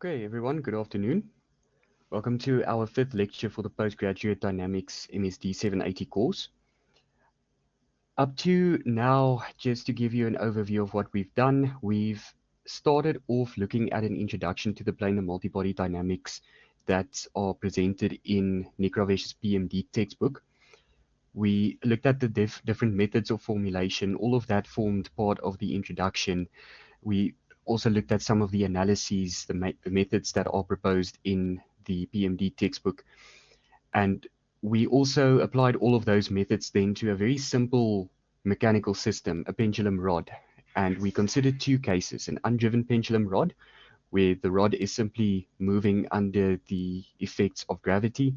Okay, everyone, good afternoon. Welcome to our fifth lecture for the Postgraduate Dynamics MSD 780 course. Up to now, just to give you an overview of what we've done, we've started off looking at an introduction to the planar multibody dynamics that are presented in Nick Ravesh's PMD textbook. We looked at the different methods of formulation. All of that formed part of the introduction. We also looked at some of the analyses, the methods that are proposed in the PMD textbook. And we also applied all of those methods then to a very simple mechanical system, a pendulum rod. And we considered two cases, an undriven pendulum rod, where the rod is simply moving under the effects of gravity.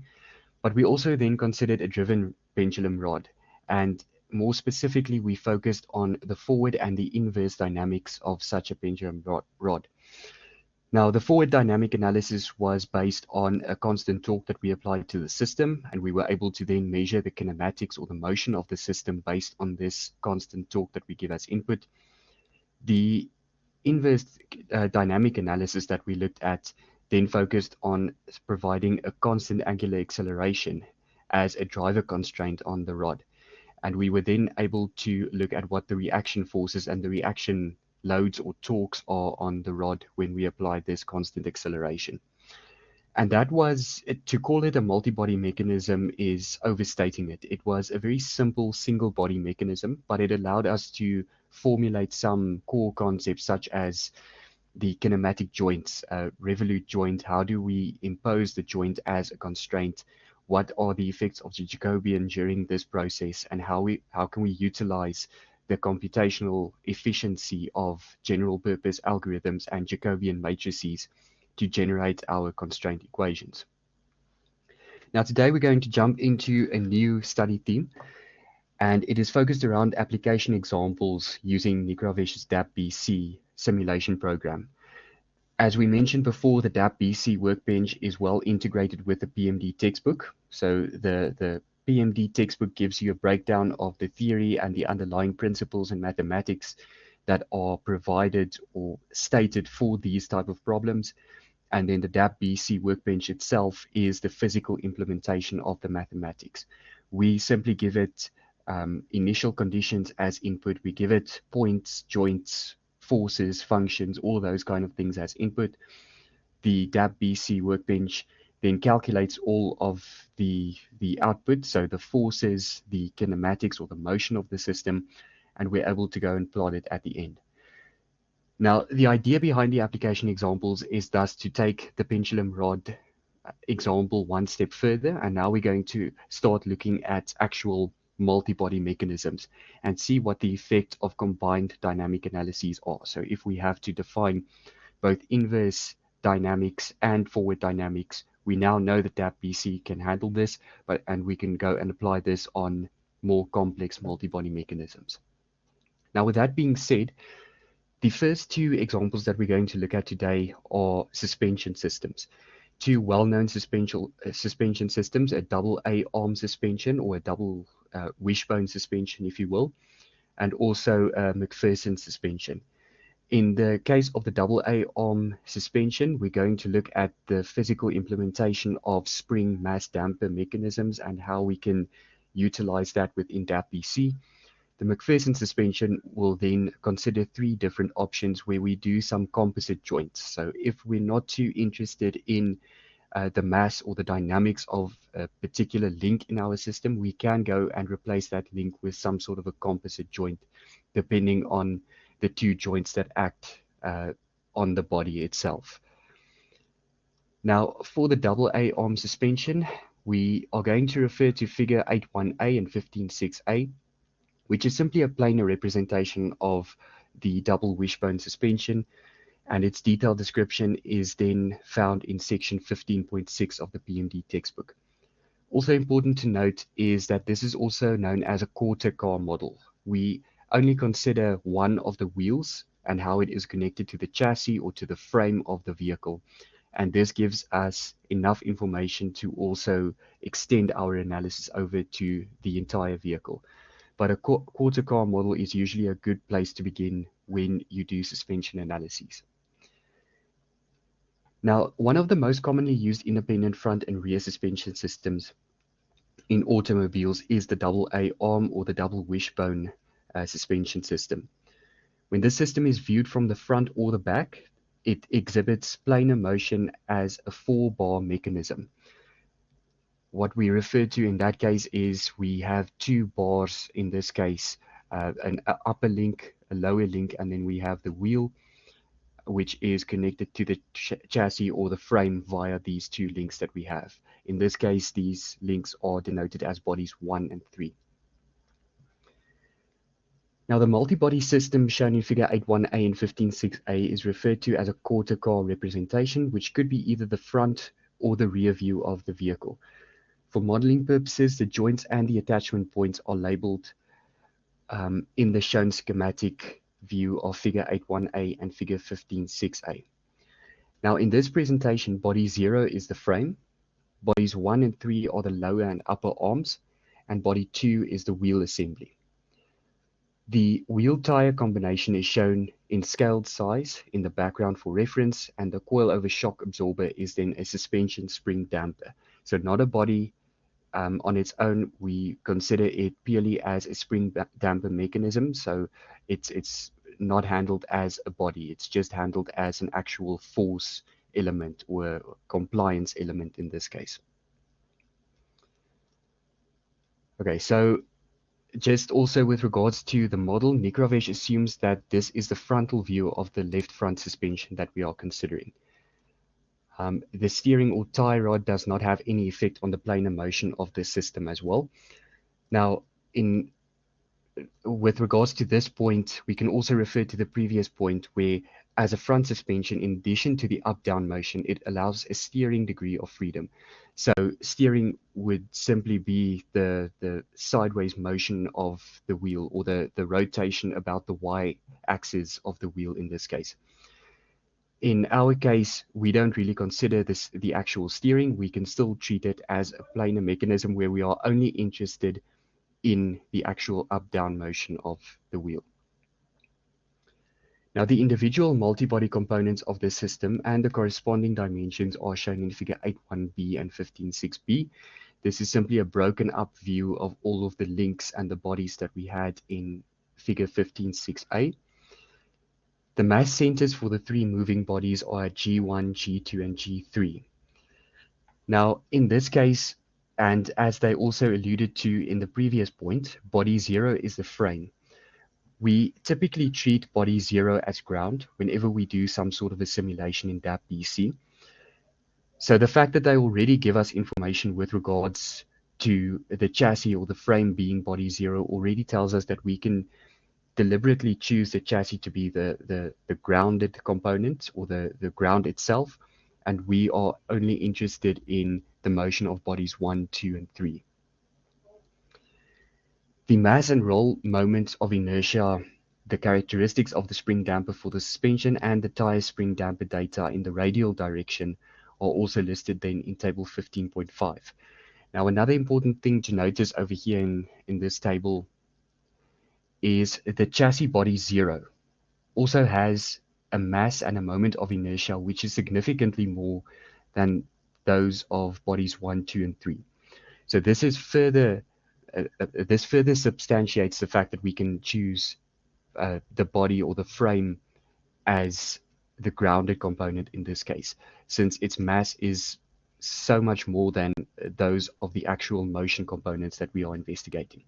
But we also then considered a driven pendulum rod. And more specifically, we focused on the forward and the inverse dynamics of such a pendulum rod. Now, the forward dynamic analysis was based on a constant torque that we applied to the system, and we were able to then measure the kinematics or the motion of the system based on this constant torque that we give as input. The inverse dynamic analysis that we looked at then focused on providing a constant angular acceleration as a driver constraint on the rod. And we were then able to look at what the reaction forces and the reaction loads or torques are on the rod when we applied this constant acceleration. And that was, to call it a multi-body mechanism is overstating it. It was a very simple single body mechanism, but it allowed us to formulate some core concepts such as the kinematic joints, revolute joint. How do we impose the joint as a constraint? What are the effects of the Jacobian during this process, and how can we utilize the computational efficiency of general purpose algorithms and Jacobian matrices to generate our constraint equations? Now, today we're going to jump into a new study theme, and it is focused around application examples using Nick Ravesh's DAP-BC simulation program. As we mentioned before, the DAP-BC workbench is well integrated with the PMD textbook. So the PMD textbook gives you a breakdown of the theory and the underlying principles in mathematics that are provided or stated for these type of problems. And then the DAP-BC workbench itself is the physical implementation of the mathematics. We simply give it initial conditions as input. We give it points, joints, forces, functions, all those kind of things as input. The DAP-BC workbench then calculates all of the output, so the forces, the kinematics or the motion of the system, and we're able to go and plot it at the end. Now, the idea behind the application examples is thus to take the pendulum rod example one step further, and now we're going to start looking at actual multi-body mechanisms and see what the effect of combined dynamic analyses are. So if we have to define both inverse dynamics and forward dynamics, we now know that DAP-BC can handle this, and we can go and apply this on more complex multi-body mechanisms. Now, with that being said, the first two examples that we're going to look at today are suspension systems. Two well-known suspension systems, a double A arm suspension or a double wishbone suspension, if you will, and also a MacPherson suspension. In the case of the double A arm suspension, we're going to look at the physical implementation of spring mass damper mechanisms and how we can utilize that within DAP-BC. The MacPherson suspension will then consider three different options where we do some composite joints. So if we're not too interested in the mass or the dynamics of a particular link in our system, we can go and replace that link with some sort of a composite joint, depending on the two joints that act on the body itself. Now, for the double A arm suspension, we are going to refer to figure 8.1a and 15.6a, which is simply a planar representation of the double wishbone suspension, and its detailed description is then found in section 15.6 of the PMD textbook. Also important to note is that this is also known as a quarter car model. We only consider one of the wheels and how it is connected to the chassis or to the frame of the vehicle, and this gives us enough information to also extend our analysis over to the entire vehicle. But a quarter car model is usually a good place to begin when you do suspension analyses. Now, one of the most commonly used independent front and rear suspension systems in automobiles is the double A arm or the double wishbone suspension system. When this system is viewed from the front or the back, it exhibits planar motion as a four-bar mechanism. What we refer to in that case is we have two bars in this case, an upper link, a lower link, and then we have the wheel, which is connected to the chassis or the frame via these two links that we have. In this case, these links are denoted as bodies 1 and 3. Now, the multi-body system shown in Figure 8.1a and 15.6a is referred to as a quarter car representation, which could be either the front or the rear view of the vehicle. For modeling purposes, the joints and the attachment points are labeled in the shown schematic view of Figure 8.1a and Figure 15.6a. Now, in this presentation, body 0 is the frame, bodies 1 and 3 are the lower and upper arms, and body 2 is the wheel assembly. The wheel-tire combination is shown in scaled size in the background for reference, and the coil-over shock absorber is then a suspension spring damper. So not a body on its own, we consider it purely as a spring damper mechanism, so it's not handled as a body, it's just handled as an actual force element or compliance element in this case. Okay, so just also with regards to the model, Nikravesh assumes that this is the frontal view of the left front suspension that we are considering. The steering or tie rod does not have any effect on the planar motion of the system as well. Now, with regards to this point, we can also refer to the previous point where, as a front suspension, in addition to the up-down motion, it allows a steering degree of freedom. So steering would simply be the sideways motion of the wheel, or the rotation about the y-axis of the wheel in this case. In our case, we don't really consider this the actual steering. We can still treat it as a planar mechanism where we are only interested in the actual up-down motion of the wheel. Now, the individual multi-body components of this system and the corresponding dimensions are shown in Figure 8.1b and 15.6b. This is simply a broken up view of all of the links and the bodies that we had in Figure 15.6a. The mass centers for the three moving bodies are at G1, G2, and G3. Now, in this case, and as they also alluded to in the previous point, body 0 is the frame. We typically treat body 0 as ground whenever we do some sort of a simulation in DAP-BC. So the fact that they already give us information with regards to the chassis or the frame being body 0 already tells us that we can deliberately choose the chassis to be the grounded component or the ground itself, and we are only interested in the motion of bodies 1, 2, and 3. The mass and roll moments of inertia, the characteristics of the spring damper for the suspension, and the tire spring damper data in the radial direction are also listed then in table 15.5. Now, another important thing to notice over here in this table is the chassis body 0 also has a mass and a moment of inertia which is significantly more than those of bodies 1, 2, and 3. So this is further substantiates the fact that we can choose the body or the frame as the grounded component in this case, since its mass is so much more than those of the actual motion components that we are investigating.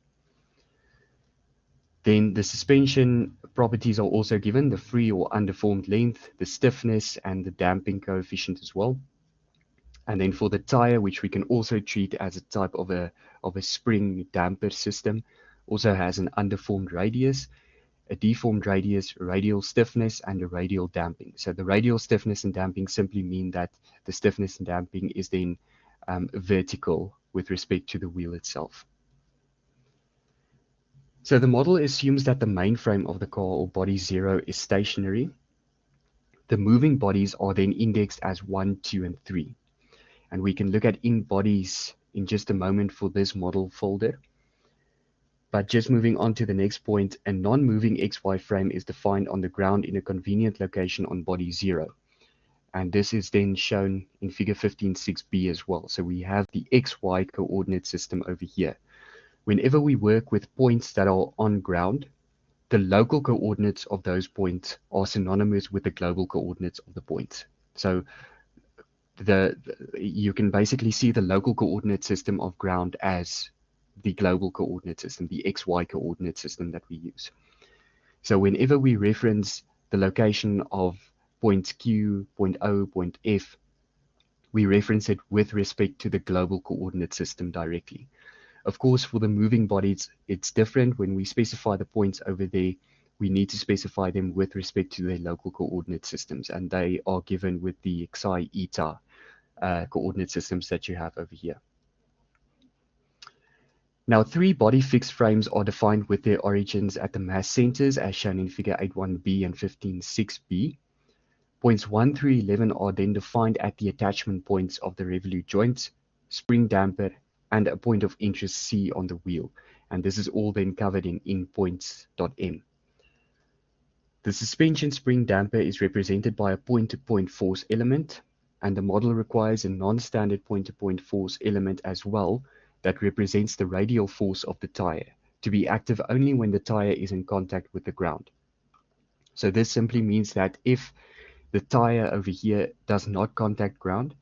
Then the suspension properties are also given, the free or underformed length, the stiffness, and the damping coefficient as well. And then for the tire, which we can also treat as a type of a spring damper system, also has an underformed radius, a deformed radius, radial stiffness, and a radial damping. So the radial stiffness and damping simply mean that the stiffness and damping is then vertical with respect to the wheel itself. So the model assumes that the main frame of the car, or body 0, is stationary. The moving bodies are then indexed as 1, 2, and 3. And we can look at in bodies in just a moment for this model folder. But just moving on to the next point, a non-moving XY frame is defined on the ground in a convenient location on body 0. And this is then shown in figure 15.6b as well. So we have the XY coordinate system over here. Whenever we work with points that are on ground, the local coordinates of those points are synonymous with the global coordinates of the points. So you can basically see the local coordinate system of ground as the global coordinate system, the XY coordinate system that we use. So whenever we reference the location of points Q, point O, point F, we reference it with respect to the global coordinate system directly. Of course, for the moving bodies, it's different. When we specify the points over there, we need to specify them with respect to their local coordinate systems, and they are given with the xi, eta coordinate systems that you have over here. Now, three body fixed frames are defined with their origins at the mass centers, as shown in figure 8.1b and 15.6b. Points 1 through 11 are then defined at the attachment points of the revolute joints, spring damper, and a point of interest C on the wheel. And this is all then covered in points.m. The suspension spring damper is represented by a point-to-point force element, and the model requires a non-standard point-to-point force element as well that represents the radial force of the tire to be active only when the tire is in contact with the ground. So this simply means that if the tire over here does not contact ground,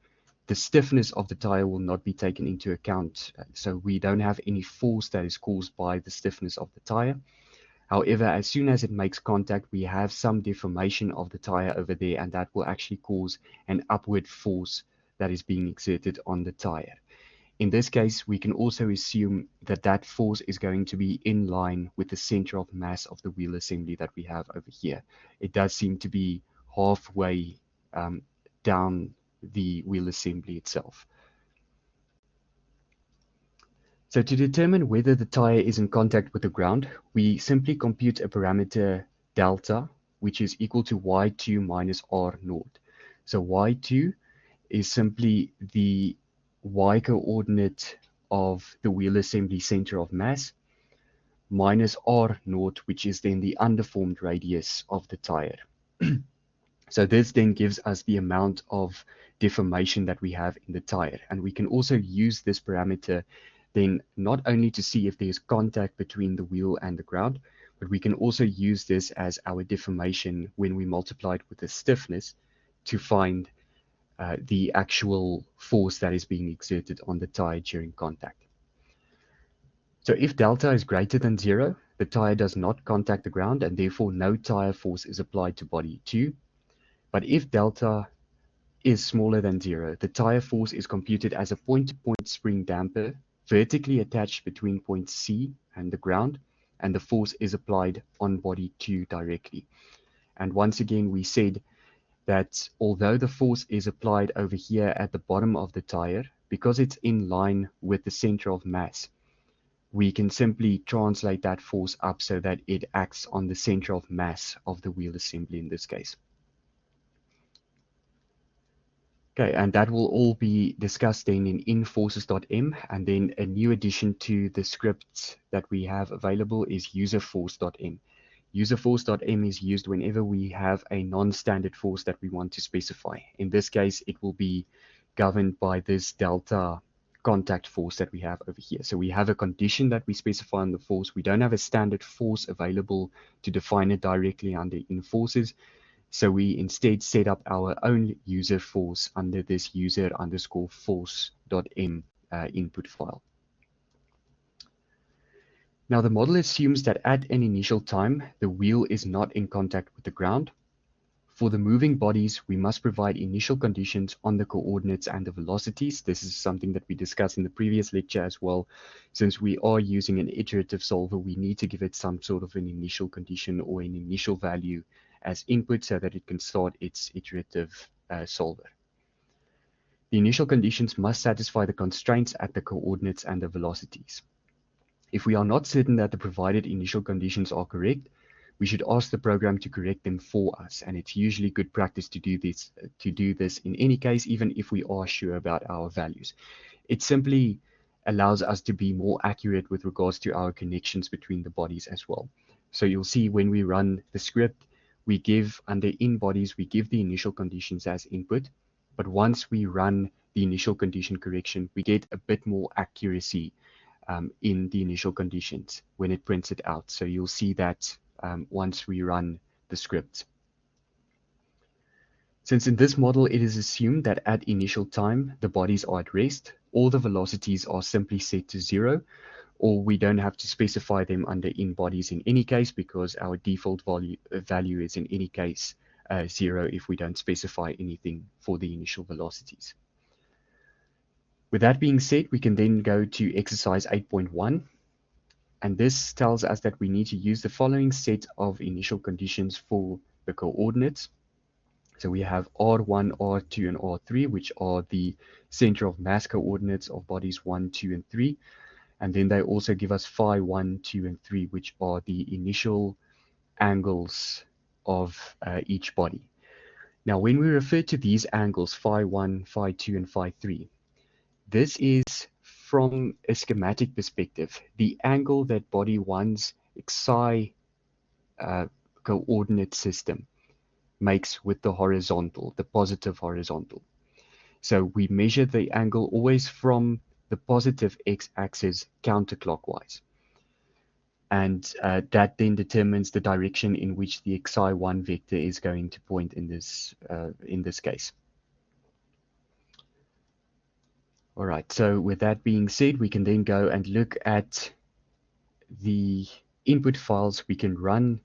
the stiffness of the tire will not be taken into account. So we don't have any force that is caused by the stiffness of the tire. However, as soon as it makes contact, we have some deformation of the tire over there, and that will actually cause an upward force that is being exerted on the tire. In this case, we can also assume that that force is going to be in line with the center of mass of the wheel assembly that we have over here. It does seem to be halfway down the wheel assembly itself. So to determine whether the tire is in contact with the ground, we simply compute a parameter delta, which is equal to y2 minus r0. So y2 is simply the y coordinate of the wheel assembly center of mass minus r0, which is then the underformed radius of the tire. So this then gives us the amount of deformation that we have in the tire. And we can also use this parameter then not only to see if there's contact between the wheel and the ground, but we can also use this as our deformation when we multiply it with the stiffness to find the actual force that is being exerted on the tire during contact. So if delta is greater than 0, the tire does not contact the ground, and therefore no tire force is applied to body 2. But if delta is smaller than 0, the tire force is computed as a point-to-point spring damper vertically attached between point C and the ground, and the force is applied on body 2 directly. And once again, we said that although the force is applied over here at the bottom of the tire, because it's in line with the center of mass, we can simply translate that force up so that it acts on the center of mass of the wheel assembly in this case. Okay, and that will all be discussed then in inforces.m, and then a new addition to the scripts that we have available is userforce.m. Userforce.m is used whenever we have a non-standard force that we want to specify. In this case, it will be governed by this delta contact force that we have over here. So we have a condition that we specify on the force. We don't have a standard force available to define it directly under inforces. So we instead set up our own user force under this user_force.m input file. Now the model assumes that at an initial time, the wheel is not in contact with the ground. For the moving bodies, we must provide initial conditions on the coordinates and the velocities. This is something that we discussed in the previous lecture as well. Since we are using an iterative solver, we need to give it some sort of an initial condition or an initial value as input so that it can start its iterative solver. The initial conditions must satisfy the constraints at the coordinates and the velocities. If we are not certain that the provided initial conditions are correct, we should ask the program to correct them for us, and it's usually good practice to do this in any case, even if we are sure about our values. It simply allows us to be more accurate with regards to our connections between the bodies as well. So you'll see when we run the script, we give under in bodies, we give the initial conditions as input, but once we run the initial condition correction, we get a bit more accuracy in the initial conditions when it prints it out. So you'll see that once we run the script. Since in this model it is assumed that at initial time the bodies are at rest, all the velocities are simply set to 0, or we don't have to specify them under in bodies in any case because our default value is in any case 0 if we don't specify anything for the initial velocities. With that being said, we can then go to exercise 8.1, and this tells us that we need to use the following set of initial conditions for the coordinates. So we have R1, R2, and R3, which are the center of mass coordinates of bodies 1, 2, and 3. And then they also give us phi 1, 2, and 3, which are the initial angles of each body. Now, when we refer to these angles, phi 1, phi 2, and phi 3, this is from a schematic perspective, the angle that body 1's xi coordinate system makes with the horizontal, the positive horizontal. So we measure the angle always from the positive x-axis counterclockwise. And that then determines the direction in which the xi1 vector is going to point in this case. All right, so with that being said, we can then go and look at the input files. We can run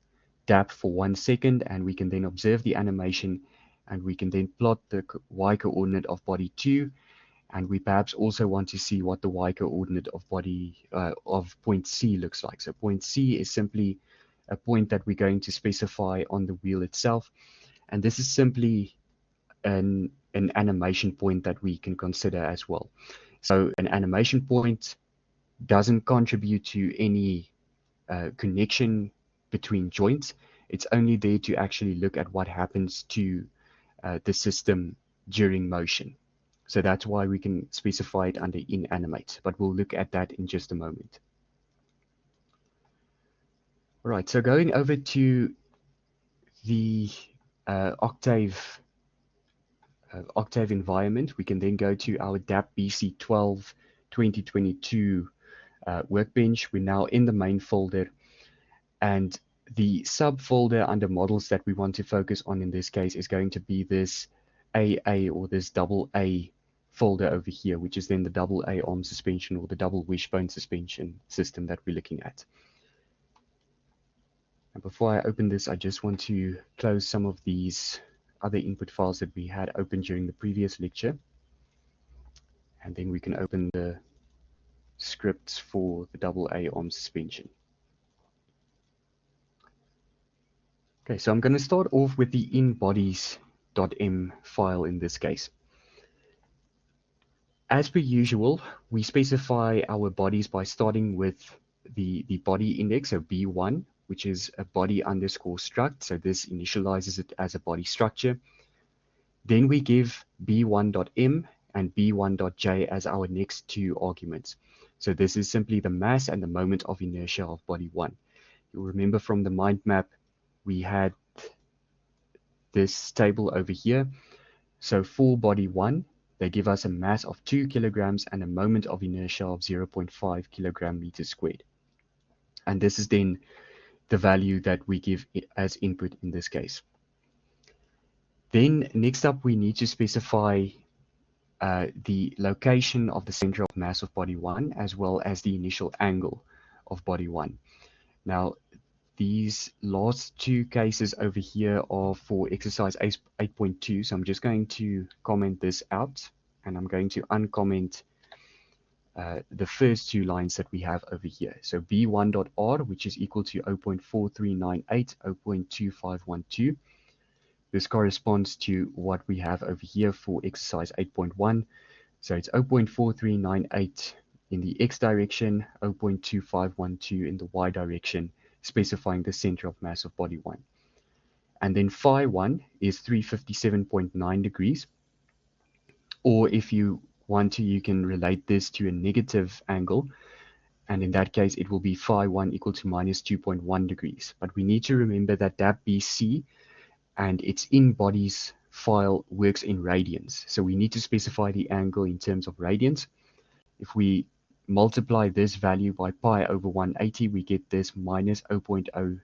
DAP for 1 second, and we can then observe the animation, and we can then plot the y coordinate of body 2, and we perhaps also want to see what the y coordinate of point C looks like. So point C is simply a point that we're going to specify on the wheel itself, and this is simply an animation point that we can consider as well. So an animation point doesn't contribute to any connection between joints. It's only there to actually look at what happens to the system during motion. So that's why we can specify it under inanimate, but we'll look at that in just a moment. All right, so going over to the Octave environment, we can then go to our DAP BC12 2022 workbench. We're now in the main folder, and the subfolder under models that we want to focus on in this case is going to be this AA, or this double A folder over here, which is then the double A arm suspension, or the double wishbone suspension system that we're looking at. And before I open this, I just want to close some of these other input files that we had open during the previous lecture, and then we can open the scripts for the double A arm suspension. Okay, so I'm going to start off with the inbodies.m file in this case. As per usual, we specify our bodies by starting with the body index, so B1, which is a body underscore struct. So this initializes it as a body structure. Then we give B1.m and B1.j as our next two arguments. So this is simply the mass and the moment of inertia of body 1. You'll remember from the mind map, we had this table over here. So for body 1, they give us a mass of 2 kilograms and a moment of inertia of 0.5 kilogram meters squared. And this is then the value that we give as input in this case. Then next up, we need to specify the location of the center of mass of body 1, as well as the initial angle of body 1. Now, these last two cases over here are for exercise 8.2, so I'm just going to comment this out, and I'm going to uncomment the first two lines that we have over here. So B1.R, which is equal to 0.4398, 0.2512. This corresponds to what we have over here for exercise 8.1. So it's 0.4398 in the x direction, 0.2512 in the y direction, specifying the center of mass of body 1. And then phi 1 is 357.9 degrees. Or if you want to, you can relate this to a negative angle. And in that case, it will be phi 1 equal to minus 2.1 degrees. But we need to remember that BC and its in bodies file works in radians. So we need to specify the angle in terms of radians. If we multiply this value by pi over 180, we get this minus 0.0367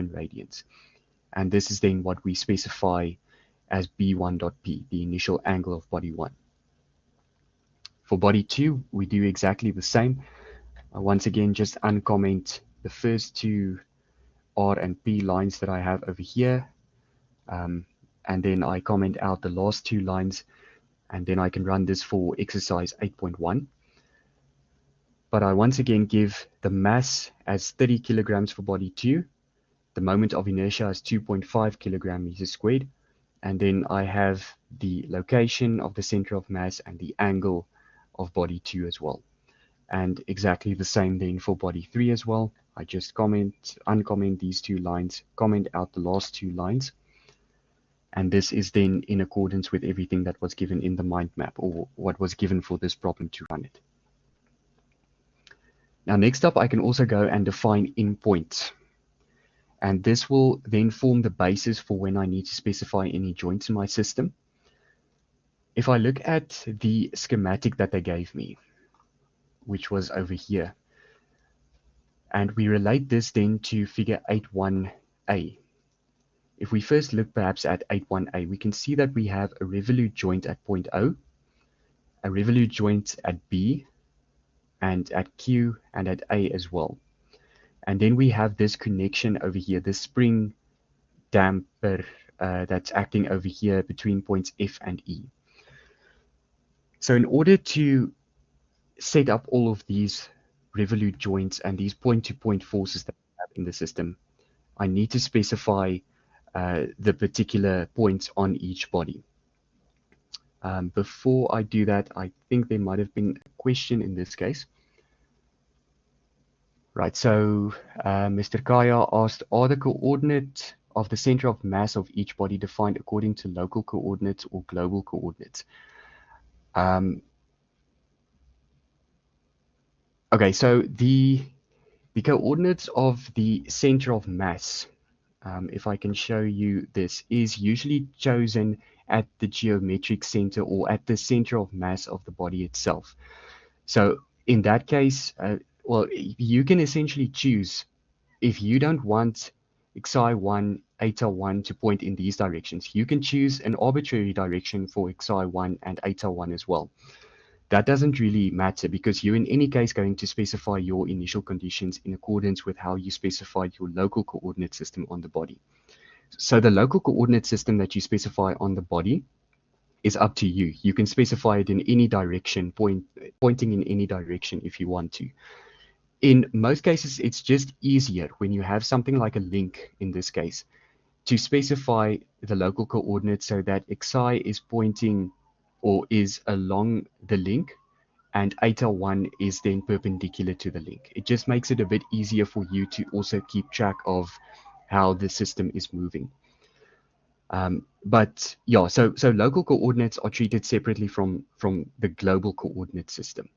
radians. And this is then what we specify as B1.P, the initial angle of body 1. For body 2, we do exactly the same. Once again, just uncomment the first two R and P lines that I have over here. And then I comment out the last two lines, and then I can run this for exercise 8.1. But I once again give the mass as 30 kilograms for body 2, the moment of inertia as 2.5 kilogram meters squared, and then I have the location of the center of mass and the angle of body 2 as well. And exactly the same then for body 3 as well. I just uncomment these two lines, comment out the last two lines, and this is then in accordance with everything that was given in the mind map, or what was given for this problem to run it. Now next up, I can also go and define endpoints. And this will then form the basis for when I need to specify any joints in my system. If I look at the schematic that they gave me, which was over here, and we relate this then to figure 8.1a. If we first look perhaps at 8.1a, we can see that we have a revolute joint at point O, a revolute joint at B, and at Q, and at A as well. And then we have this connection over here, this spring damper that's acting over here between points F and E. So in order to set up all of these revolute joints and these point-to-point forces that we have in the system, I need to specify the particular points on each body. Before I do that, I think there might have been a question in this case. Right, so Mr. Kaya asked, are the coordinates of the center of mass of each body defined according to local coordinates or global coordinates? Okay, so the coordinates of the center of mass, if I can show you this, is usually chosen at the geometric center or at the center of mass of the body itself. So in that case, well, you can essentially choose, if you don't want xi1, eta1 to point in these directions, you can choose an arbitrary direction for xi1 and eta1 as well. That doesn't really matter because you're in any case going to specify your initial conditions in accordance with how you specified your local coordinate system on the body. So the local coordinate system that you specify on the body is up to you. You can specify it in any direction, pointing in any direction if you want to. In most cases, it's just easier when you have something like a link, in this case, to specify the local coordinates so that xi is pointing or is along the link, and eta1 is then perpendicular to the link. It just makes it a bit easier for you to also keep track of how the system is moving. But yeah, so local coordinates are treated separately from the global coordinate system.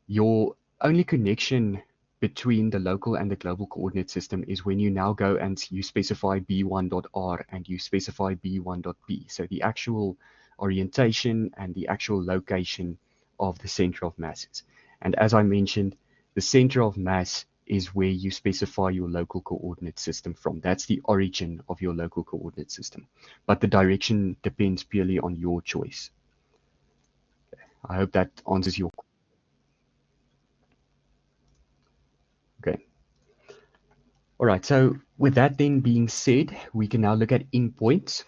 Your only connection between the local and the global coordinate system is when you now go and you specify b1.r and you specify b1.p. So the actual orientation and the actual location of the center of masses. And as I mentioned, the center of mass is where you specify your local coordinate system from. That's the origin of your local coordinate system. But the direction depends purely on your choice. I hope that answers your question. Okay. All right, so with that then being said, we can now look at endpoints.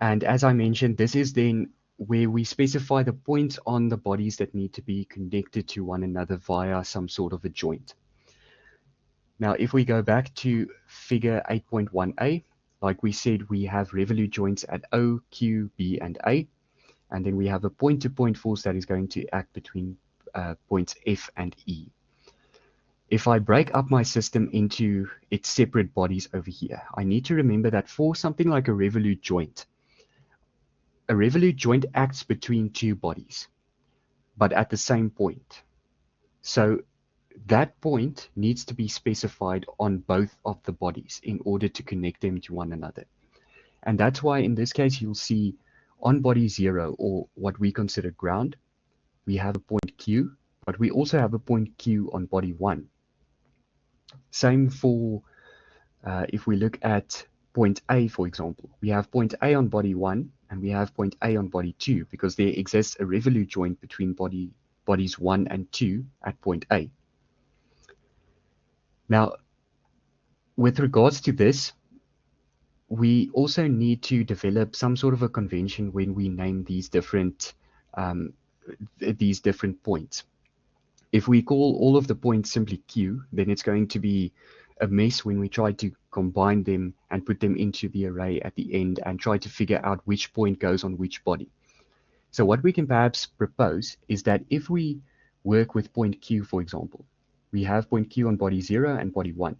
And as I mentioned, this is then where we specify the points on the bodies that need to be connected to one another via some sort of a joint. Now, if we go back to figure 8.1a, like we said, we have revolute joints at O, Q, B, and A. And then we have a point-to-point force that is going to act between points F and E. If I break up my system into its separate bodies over here, I need to remember that for something like a revolute joint acts between two bodies, but at the same point. So that point needs to be specified on both of the bodies in order to connect them to one another. And that's why in this case you'll see on body 0, or what we consider ground, we have a point Q, but we also have a point Q on body 1. Same for if we look at point A, for example. We have point A on body 1 and we have point A on body 2 because there exists a revolute joint between bodies 1 and 2 at point A. Now, with regards to this, we also need to develop some sort of a convention when we name these different points. If we call all of the points simply Q, then it's going to be a mess when we try to combine them and put them into the array at the end and try to figure out which point goes on which body. So what we can perhaps propose is that if we work with point Q, for example, we have point Q on body 0 and body 1.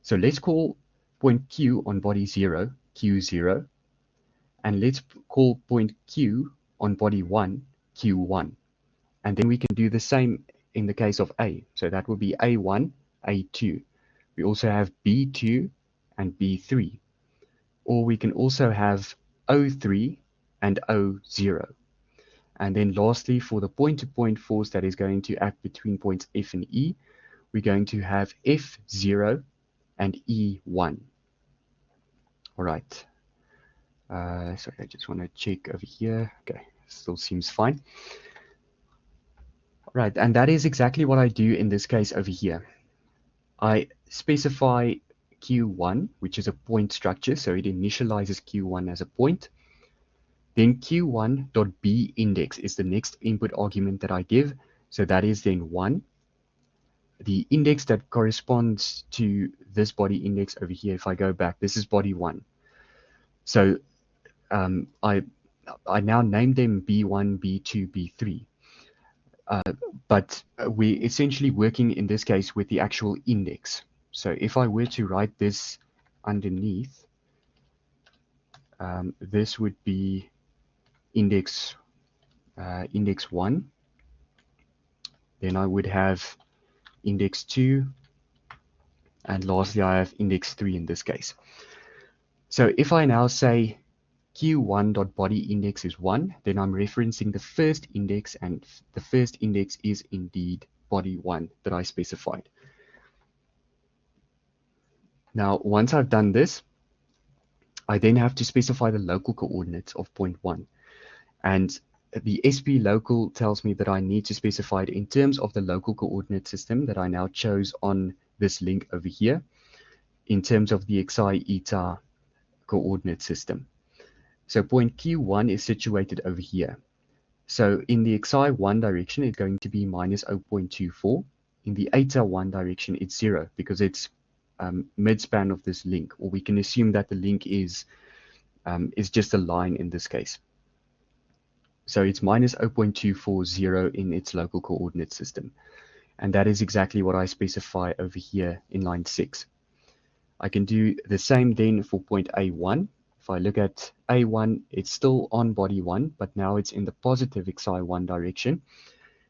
So let's call point Q on body 0, Q0, and let's call point Q on body 1, Q1. And then we can do the same in the case of A. So that will be A1, A2. We also have B2 and B3. Or we can also have O3 and O0. And then lastly, for the point-to-point force that is going to act between points F and E, we're going to have F0 and E1. All right. Sorry, I just want to check over here. Okay, still seems fine. Right, and that is exactly what I do in this case over here. I specify Q1, which is a point structure, so it initializes Q1 as a point. Then Q1.bIndex is the next input argument that I give, so that is then 1. The index that corresponds to this body index over here, if I go back, this is body 1. So I now name them B1, B2, B3. But we're essentially working in this case with the actual index. So if I were to write this underneath, this would be index 1. Then I would have index 2, and lastly I have index 3 in this case. So if I now say Q1.bodyIndex is 1, then I'm referencing the first index, and the first index is indeed body 1 that I specified. Now, once I've done this, I then have to specify the local coordinates of point 1. And the SP local tells me that I need to specify it in terms of the local coordinate system that I now chose on this link over here, in terms of the xi eta coordinate system. So point Q1 is situated over here. So in the xi1 direction, it's going to be minus 0.24. In the eta1 direction, it's 0 because it's mid-span of this link, or we can assume that the link is just a line in this case. So it's minus 0.240 in its local coordinate system. And that is exactly what I specify over here in line 6. I can do the same then for point A1. If I look at A1, it's still on body 1, but now it's in the positive xi1 direction.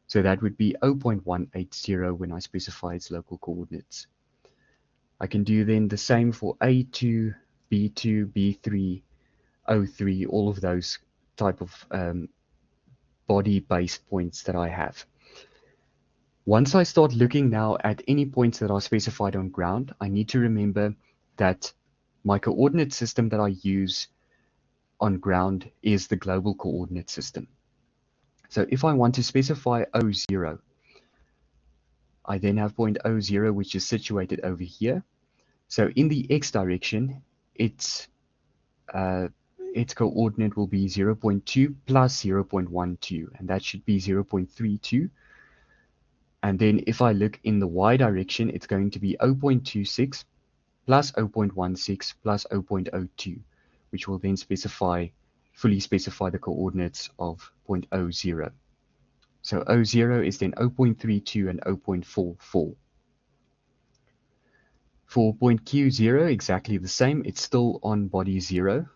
So that would be 0.180 when I specify its local coordinates. I can do then the same for A2, B2, B3, O3, all of those type of body-based points that I have. Once I start looking now at any points that are specified on ground, I need to remember that my coordinate system that I use on ground is the global coordinate system. So if I want to specify O0, I then have point O0, which is situated over here. So in the x direction, its coordinate will be 0.2 plus 0.12, and that should be 0.32. And then if I look in the y direction, it's going to be 0.26 plus 0.16 plus 0.02, which will then fully specify the coordinates of point O0. So O0 is then 0.32 and 0.44. For point Q0, exactly the same. It's still on body 0.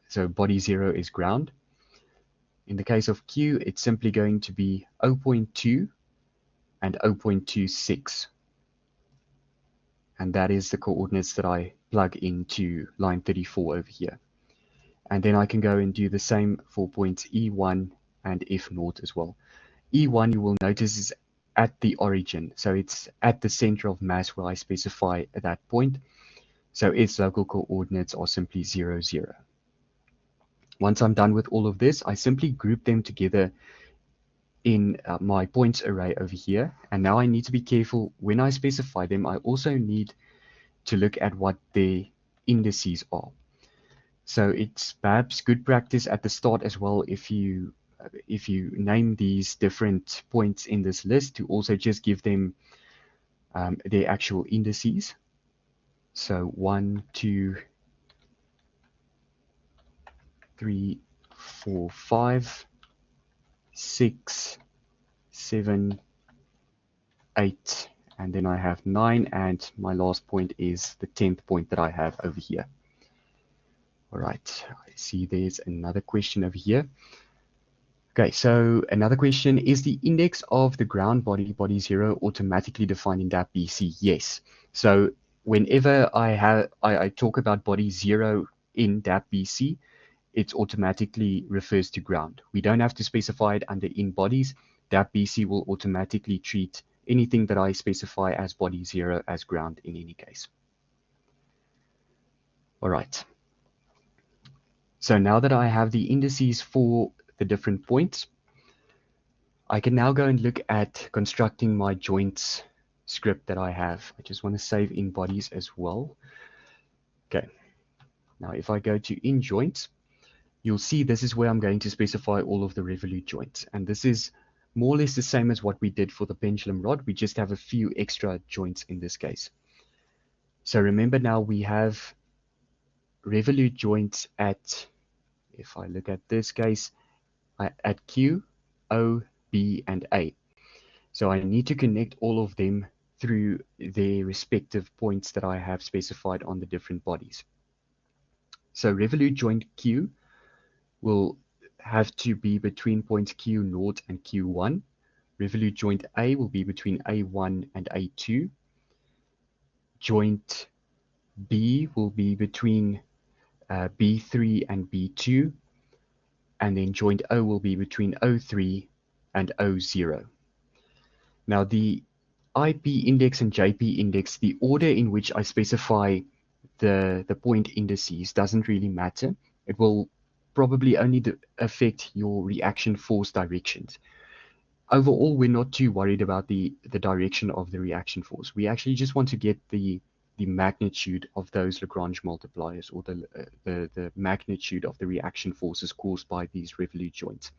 So body 0 is ground. In the case of Q, it's simply going to be 0.2 and 0.26. And that is the coordinates that I plug into line 34 over here. And then I can go and do the same for points E1 and F0 as well. E1, you will notice, is at the origin. So it's at the center of mass where I specify that point. So its local coordinates are simply 0, 0. Once I'm done with all of this, I simply group them together in my points array over here. And now I need to be careful when I specify them. I also need to look at what their indices are. So it's perhaps good practice at the start as well, if you name these different points in this list, to also just give them their actual indices. So 1, 2, 3, 4, 5, 6, 7, 8, and then I have 9, and my last point is the 10th point that I have over here. All right, I see there's another question over here. Okay, so another question, is the index of the ground body, body 0, automatically defined in DAP BC? Yes. So whenever I talk about body 0 in DAP BC, it automatically refers to ground. We don't have to specify it under in bodies. DAP BC will automatically treat anything that I specify as body 0 as ground in any case. All right. So now that I have the indices for the different points, I can now go and look at constructing my joints script that I have. I just want to save in bodies as well. Okay. Now if I go to in joints, you'll see this is where I'm going to specify all of the revolute joints. And this is more or less the same as what we did for the pendulum rod. We just have a few extra joints in this case. So remember now we have revolute joints at, if I look at this case, at Q, O, B, and A. So I need to connect all of them through their respective points that I have specified on the different bodies. So revolute joint Q will have to be between points Q0 and Q1. Revolute joint A will be between A1 and A2. Joint B will be between B3 and B2. And then joint O will be between O3 and O0. Now the IP index and JP index, the order in which I specify the point indices doesn't really matter. It will probably only affect your reaction force directions. Overall, we're not too worried about the direction of the reaction force. We actually just want to get the magnitude of those Lagrange multipliers, or the magnitude of the reaction forces caused by these revolute joints.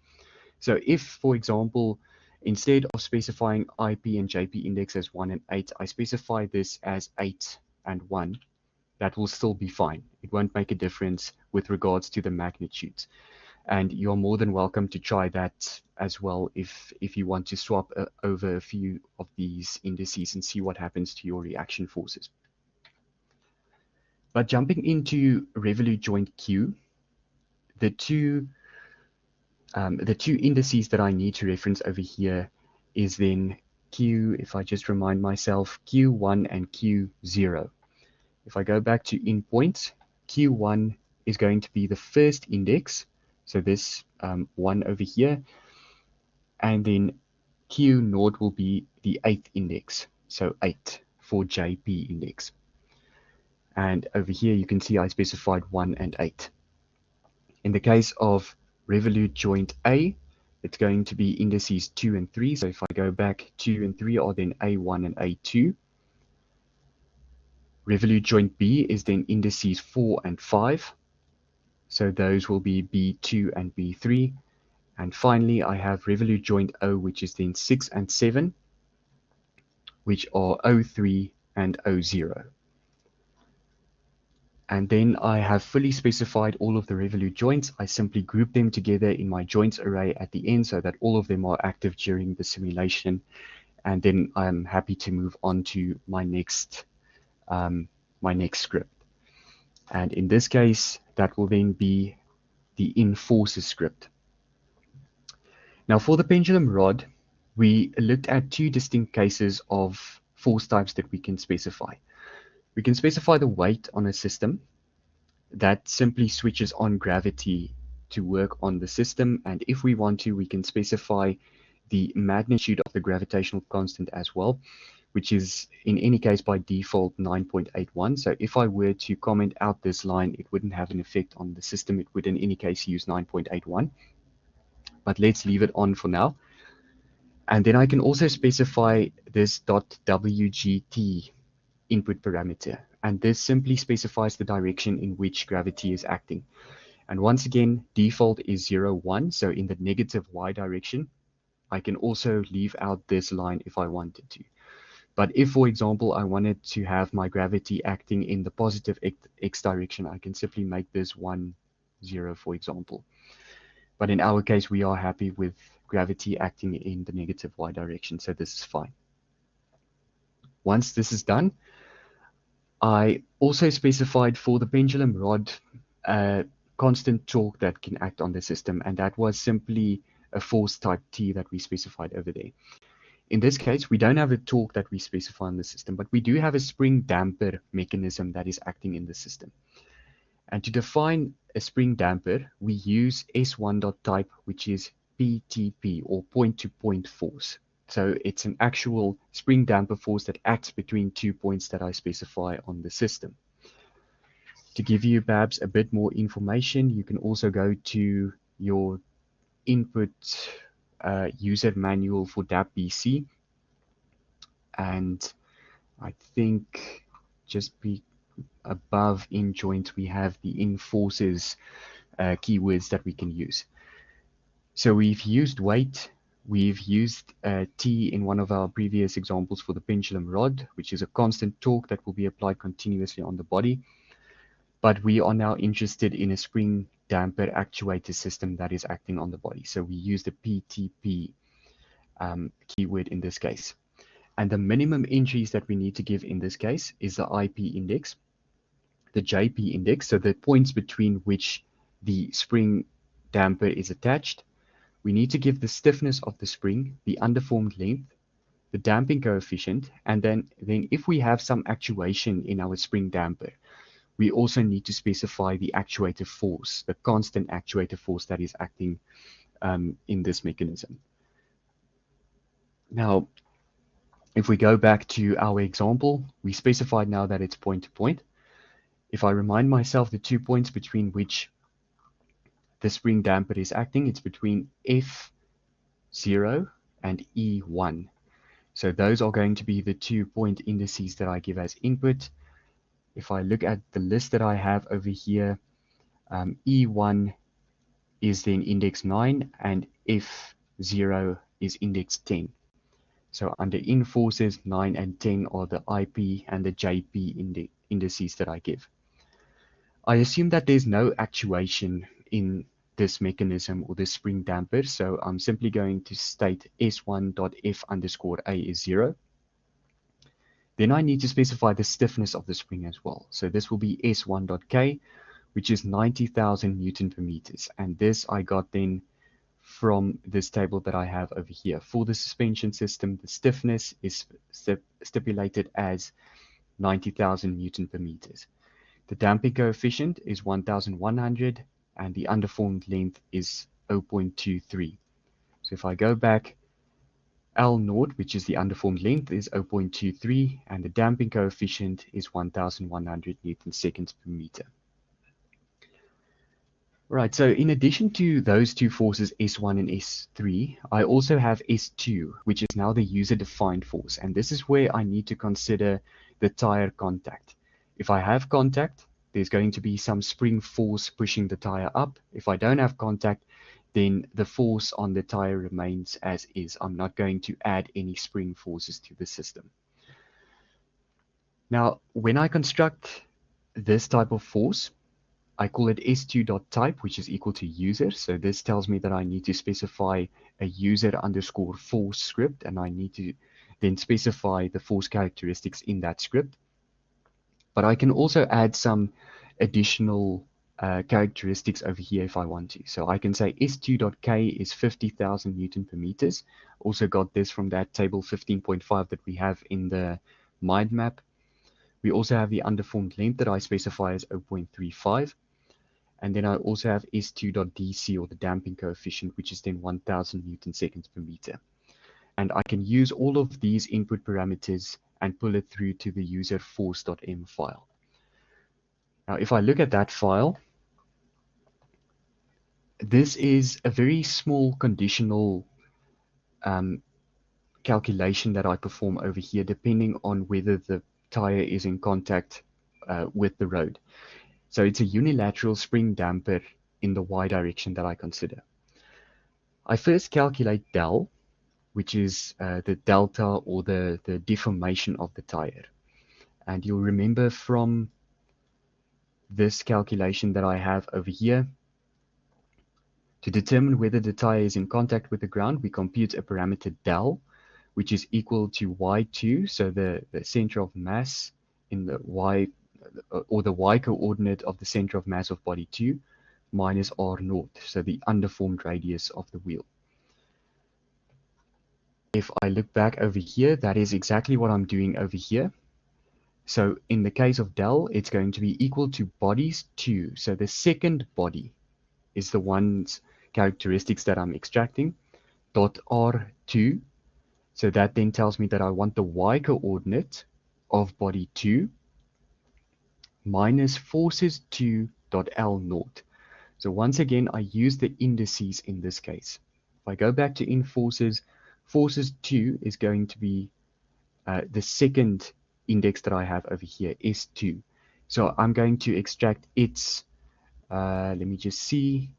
So if, for example, instead of specifying IP and JP index as 1 and 8, I specify this as 8 and 1, that will still be fine. It won't make a difference with regards to the magnitudes. And you're more than welcome to try that as well if you want to swap over a few of these indices and see what happens to your reaction forces. But jumping into revolute joint Q, the two indices that I need to reference over here is then Q, if I just remind myself, Q1 and Q0. If I go back to in points, Q1 is going to be the first index, so this one over here, and then Q0 will be the 8th index, so 8 for JP index. And over here you can see I specified 1 and 8. In the case of revolute joint A, it's going to be indices 2 and 3. So if I go back, 2 and 3 are then A1 and A2. Revolute joint B is then indices 4 and 5. So those will be B2 and B3. And finally, I have revolute joint O, which is then 6 and 7, which are O3 and O0. And then I have fully specified all of the revolute joints. I simply group them together in my joints array at the end so that all of them are active during the simulation. And then I'm happy to move on to my next script. And in this case, that will then be the enforcer script. Now for the pendulum rod, we looked at two distinct cases of force types that we can specify. We can specify the weight on a system. that simply switches on gravity to work on the system. And if we want to, we can specify the magnitude of the gravitational constant as well, which is in any case by default 9.81. So if I were to comment out this line, it wouldn't have an effect on the system. It would in any case use 9.81. But let's leave it on for now. And then I can also specify this .wgt input parameter. And this simply specifies the direction in which gravity is acting. And once again, default is 0, 1. So in the negative y direction, I can also leave out this line if I wanted to. But if, for example, I wanted to have my gravity acting in the positive x direction, I can simply make this 1, 0, for example. But in our case, we are happy with gravity acting in the negative y direction, so this is fine. Once this is done, I also specified for the pendulum rod a constant torque that can act on the system, and that was simply a force type T that we specified over there. In this case, we don't have a torque that we specify in the system, but we do have a spring damper mechanism that is acting in the system. And to define a spring damper, we use S1.type, which is PTP, or point-to-point force. So it's an actual spring damper force that acts between 2 points that I specify on the system. To give you perhaps a bit more information, you can also go to your input user manual for DAP-BC. And I think just above in joint, we have the in forces keywords that we can use. So we've used weight, we've used T in one of our previous examples for the pendulum rod, which is a constant torque that will be applied continuously on the body. But we are now interested in a spring damper actuator system that is acting on the body. So we use the PTP keyword in this case. And the minimum entries that we need to give in this case is the IP index, the JP index, so the points between which the spring damper is attached. We need to give the stiffness of the spring, the underformed length, the damping coefficient, and then if we have some actuation in our spring damper, we also need to specify the actuator force, the constant actuator force that is acting in this mechanism. Now, if we go back to our example, we specified now that it's point to point. If I remind myself the 2 points between which the spring damper is acting, it's between F0 and E1. So those are going to be the 2 point indices that I give as input. If I look at the list that I have over here, E1 is then index 9 and F0 is index 10. So under in forces, 9 and 10 are the IP and the JP indices that I give. I assume that there's no actuation in this mechanism or this spring damper, so I'm simply going to state S1.F_A is 0. Then I need to specify the stiffness of the spring as well. So this will be S1.K, which is 90,000 Newton per meters. And this I got then from this table that I have over here. For the suspension system, the stiffness is stipulated as 90,000 Newton per meters. The damping coefficient is 1,100 and the underformed length is 0.23. So if I go back, L0, which is the underformed length, is 0.23 and the damping coefficient is 1,100 Newton seconds per meter. Right, so in addition to those two forces, S1 and S3, I also have S2, which is now the user-defined force. And this is where I need to consider the tire contact. If I have contact, there's going to be some spring force pushing the tire up. If I don't have contact, then the force on the tire remains as is. I'm not going to add any spring forces to the system. Now, when I construct this type of force, I call it S2.type, which is equal to user. So this tells me that I need to specify a user_force script, and I need to then specify the force characteristics in that script. But I can also add some additional characteristics over here if I want to. So I can say S2.K is 50,000 Newton per meters. Also got this from that table 15.5 that we have in the mind map. We also have the underformed length that I specify as 0.35. And then I also have S2.dc, or the damping coefficient, which is then 1000 Newton seconds per meter. And I can use all of these input parameters and pull it through to the user force.m file. Now, if I look at that file, this is a very small conditional calculation that I perform over here, depending on whether the tire is in contact with the road. So it's a unilateral spring damper in the y direction that I consider. I first calculate del, which is the delta, or the deformation of the tire. And you'll remember from this calculation that I have over here, to determine whether the tire is in contact with the ground, we compute a parameter del, which is equal to y2, so the center of mass in the y, or the y coordinate of the center of mass of body 2, minus r naught, so the underformed radius of the wheel. If I look back over here, that is exactly what I'm doing over here. So in the case of del, it's going to be equal to bodies 2. So the second body is the one's characteristics that I'm extracting, dot r2. So that then tells me that I want the y coordinate of body 2 minus forces 2 dot l naught. So once again, I use the indices in this case. If I go back to in forces, forces 2 is going to be the second index that I have over here, S2. So I'm going to extract its, let me just see,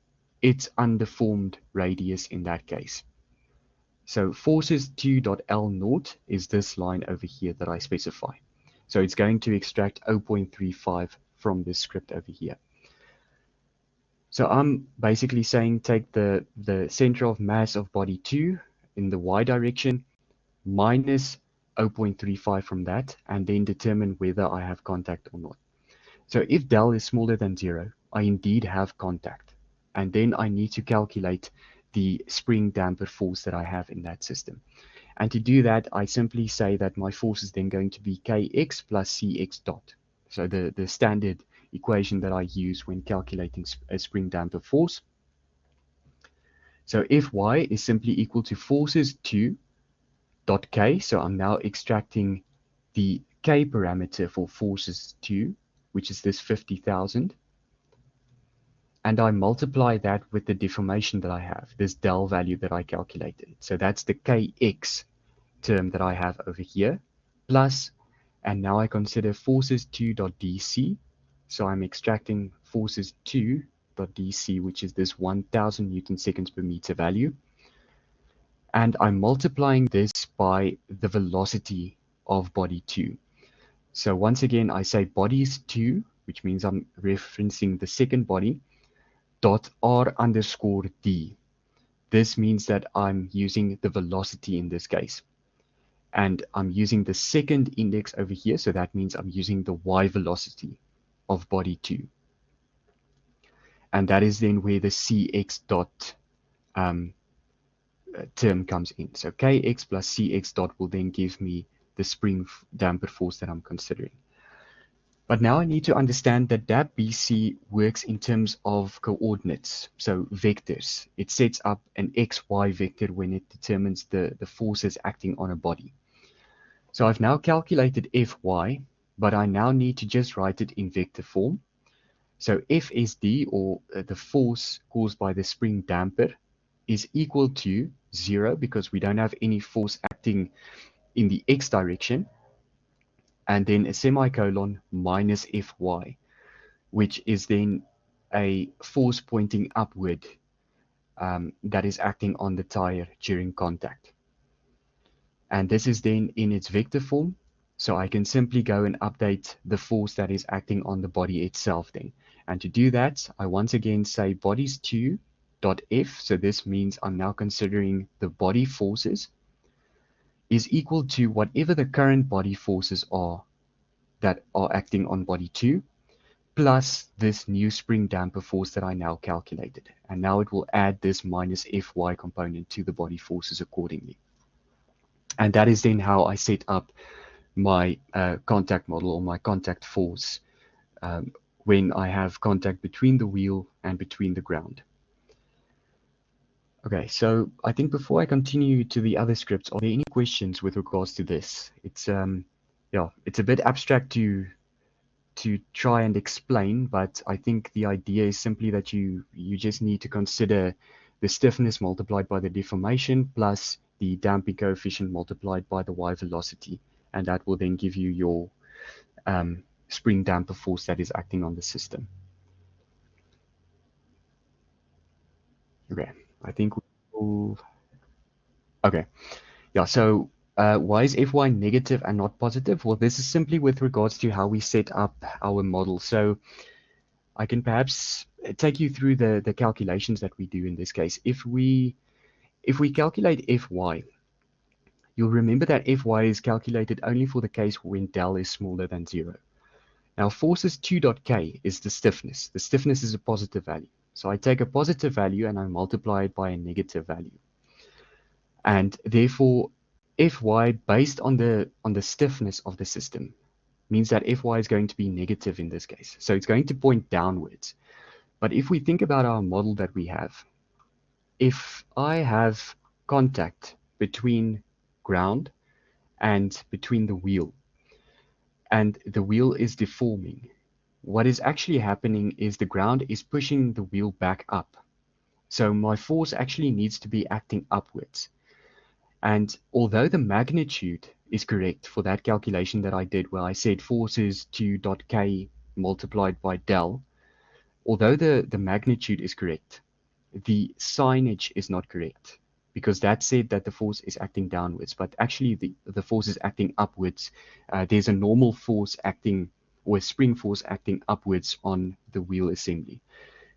its underformed radius in that case. So forces 2 dot L naught is this line over here that I specify. So it's going to extract 0.35 from this script over here. So I'm basically saying take the center of mass of body 2 in the y direction minus 0.35 from that, and then determine whether I have contact or not. So if del is smaller than 0, I indeed have contact. And then I need to calculate the spring damper force that I have in that system. And to do that, I simply say that my force is then going to be kx plus cx dot. So the standard equation that I use when calculating a spring damper force. So Fy is simply equal to forces 2 dot k. So I'm now extracting the k parameter for forces 2, which is this 50,000. And I multiply that with the deformation that I have, this del value that I calculated. So that's the kx term that I have over here, plus, and now I consider forces 2.dc. So I'm extracting forces 2.dc, which is this 1000 Newton seconds per meter value. And I'm multiplying this by the velocity of body 2. So once again, I say bodies 2, which means I'm referencing the second body, dot r underscore d. This means that I'm using the velocity in this case. And I'm using the second index over here, so that means I'm using the y velocity of body 2. And that is then where the cx dot term comes in. So kx plus cx dot will then give me the spring damper force that I'm considering. But now I need to understand that BC works in terms of coordinates, so vectors. It sets up an xy vector when it determines the forces acting on a body. So I've now calculated Fy, but I now need to just write it in vector form. So FSD, or the force caused by the spring damper, is equal to 0 because we don't have any force acting in the x direction, and then a semicolon minus Fy, which is then a force pointing upward that is acting on the tire during contact. And this is then in its vector form, so I can simply go and update the force that is acting on the body itself then. And to do that, I once again say bodies 2 dot F, so this means I'm now considering the body forces, is equal to whatever the current body forces are that are acting on body 2, plus this new spring damper force that I now calculated. And now it will add this minus Fy component to the body forces accordingly. And that is then how I set up my contact model, or my contact force when I have contact between the wheel and between the ground. Okay, so I think before I continue to the other scripts, are there any questions with regards to this? Yeah, it's a bit abstract to try and explain, but I think the idea is simply that you just need to consider the stiffness multiplied by the deformation plus the damping coefficient multiplied by the y velocity, and that will then give you your spring damper force that is acting on the system. Okay, I think we'll, okay, yeah, so why is Fy negative and not positive? Well, this is simply with regards to how we set up our model. So I can perhaps take you through the calculations that we do in this case. If we calculate Fy, you'll remember that Fy is calculated only for the case when del is smaller than 0. Now forces 2.k is the stiffness. The stiffness is a positive value. So I take a positive value and I multiply it by a negative value. And therefore Fy based on the stiffness of the system means that Fy is going to be negative in this case. So it's going to point downwards. But if we think about our model that we have, if I have contact between ground and between the wheel, and the wheel is deforming, what is actually happening is the ground is pushing the wheel back up. So my force actually needs to be acting upwards. And although the magnitude is correct for that calculation that I did where I said force is 2.k multiplied by del, although the magnitude is correct, the signage is not correct because that said that the force is acting downwards, but actually the force is acting upwards. There's a normal force acting or a spring force acting upwards on the wheel assembly.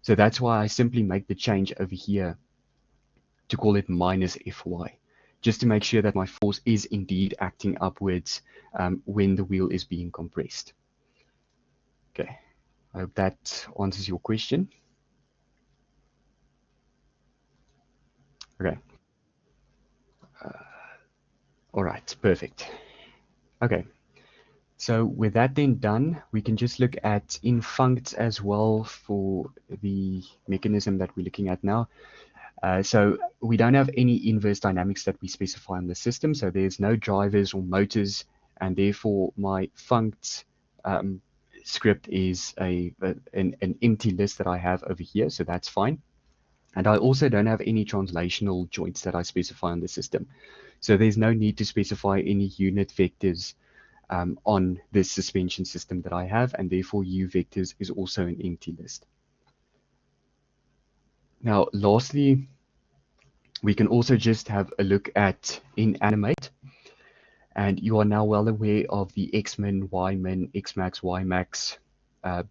So that's why I simply make the change over here to call it minus Fy, just to make sure that my force is indeed acting upwards when the wheel is being compressed. Okay, I hope that answers your question. Okay. All right, perfect. Okay, so with that then done, we can just look at infuncts as well for the mechanism that we're looking at now. So we don't have any inverse dynamics that we specify on the system, so there's no drivers or motors, and therefore my funct script is an empty list that I have over here, so that's fine. And I also don't have any translational joints that I specify on the system. So there's no need to specify any unit vectors on this suspension system that I have, and therefore U vectors is also an empty list. Now, lastly, we can also just have a look at inanimate. And you are now well aware of the X-min, Y-min, X-max, Y-max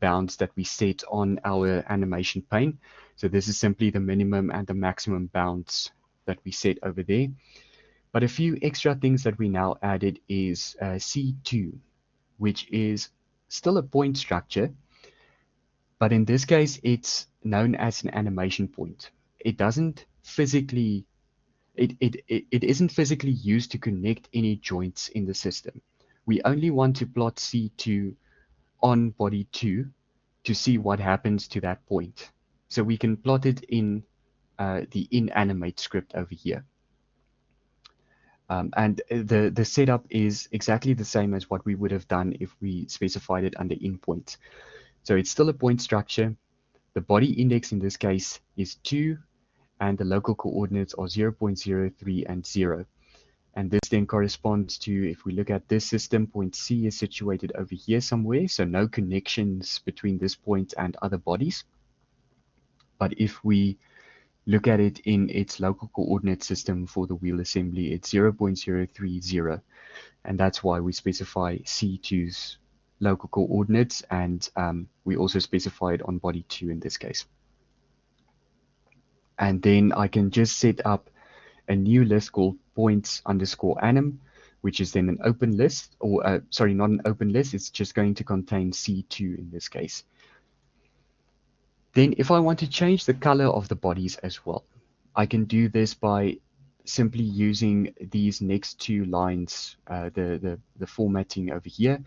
bounds that we set on our animation pane. So this is simply the minimum and the maximum bounds that we set over there. But a few extra things that we now added is C2, which is still a point structure, but in this case it's known as an animation point. It doesn't physically, it isn't physically used to connect any joints in the system. We only want to plot C2 on body 2 to see what happens to that point. So we can plot it in the inanimate script over here. And the setup is exactly the same as what we would have done if we specified it under in-point. So it's still a point structure. The body index in this case is 2, and the local coordinates are 0.03 and 0. And this then corresponds to, if we look at this system, point C is situated over here somewhere, so no connections between this point and other bodies. But if we look at it in its local coordinate system for the wheel assembly, it's 0.030, and that's why we specify C2's local coordinates, and we also specify it on body 2 in this case. And then I can just set up a new list called points underscore anim, which is then an open list, or sorry, not an open list, it's just going to contain C2 in this case. Then if I want to change the color of the bodies as well, I can do this by simply using these next two lines, the formatting over here,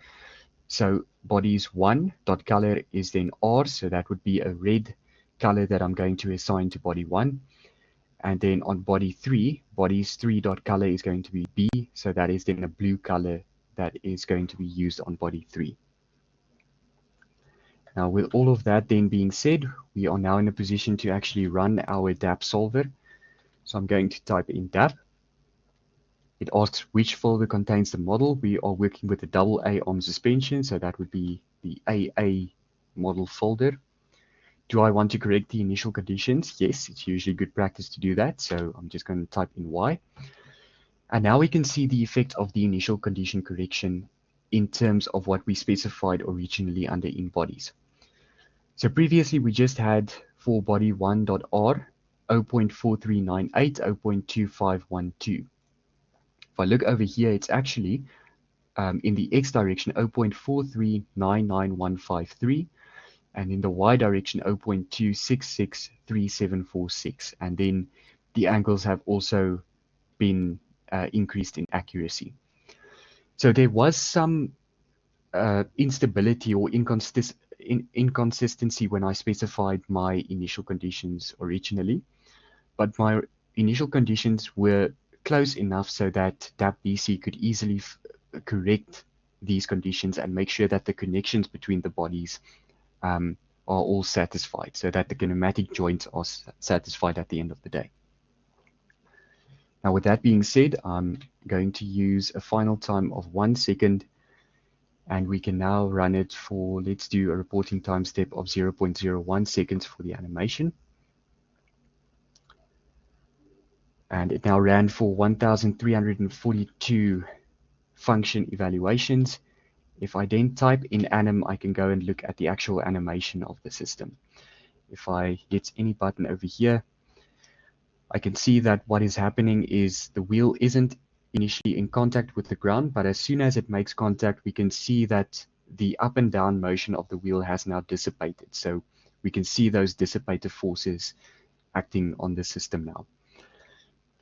So bodies 1 dot color is then R, so that would be a red color that I'm going to assign to body 1. And then on body 3, bodies 3 dot color is going to be B, so that is then a blue color that is going to be used on body 3. Now with all of that then being said, we are now in a position to actually run our DAP solver. So I'm going to type in DAP. It asks which folder contains the model. We are working with the AA arm suspension, so that would be the AA model folder. Do I want to correct the initial conditions? Yes, it's usually good practice to do that, so I'm just going to type in Y. And now we can see the effect of the initial condition correction in terms of what we specified originally under in bodies. So previously we just had for body 1.R 0.4398, 0.2512. If I look over here, it's actually in the X direction 0.4399153, and in the Y direction 0.2663746, and then the angles have also been increased in accuracy. So there was some instability or inconsistency when I specified my initial conditions originally, but my initial conditions were close enough so that DAP-BC could easily correct these conditions and make sure that the connections between the bodies are all satisfied, so that the kinematic joints are satisfied at the end of the day. Now with that being said, I'm going to use a final time of 1 second, and we can now run it for, let's do a reporting time step of 0.01 seconds for the animation. And it now ran for 1,342 function evaluations. If I then type in anim, I can go and look at the actual animation of the system. If I hit any button over here, I can see that what is happening is the wheel isn't initially in contact with the ground, but as soon as it makes contact, we can see that the up and down motion of the wheel has now dissipated. So we can see those dissipative forces acting on the system now.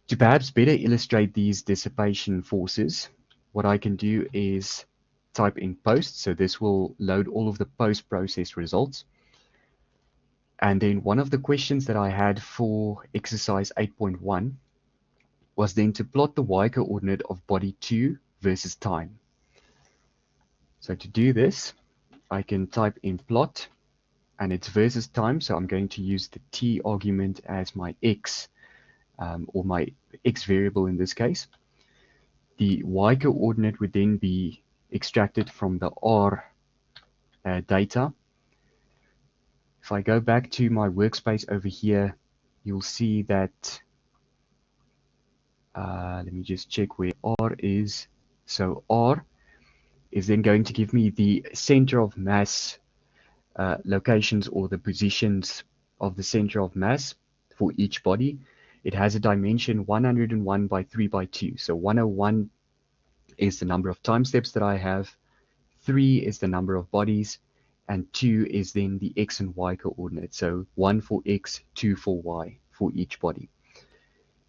To perhaps better illustrate these dissipation forces, what I can do is type in post. So this will load all of the post-process results. And then one of the questions that I had for exercise 8.1 was then to plot the y coordinate of body 2 versus time. So to do this, I can type in plot, and it's versus time. So I'm going to use the t argument as my x, or my x variable in this case. The y coordinate would then be extracted from the R data. If I go back to my workspace over here, you'll see that, let me just check where R is. So R is then going to give me the center of mass locations, or the positions of the center of mass for each body. It has a dimension 101 by 3 by 2. So 101 is the number of time steps that I have, 3 is the number of bodies, and 2 is then the x and y coordinate. So 1 for x, 2 for y for each body.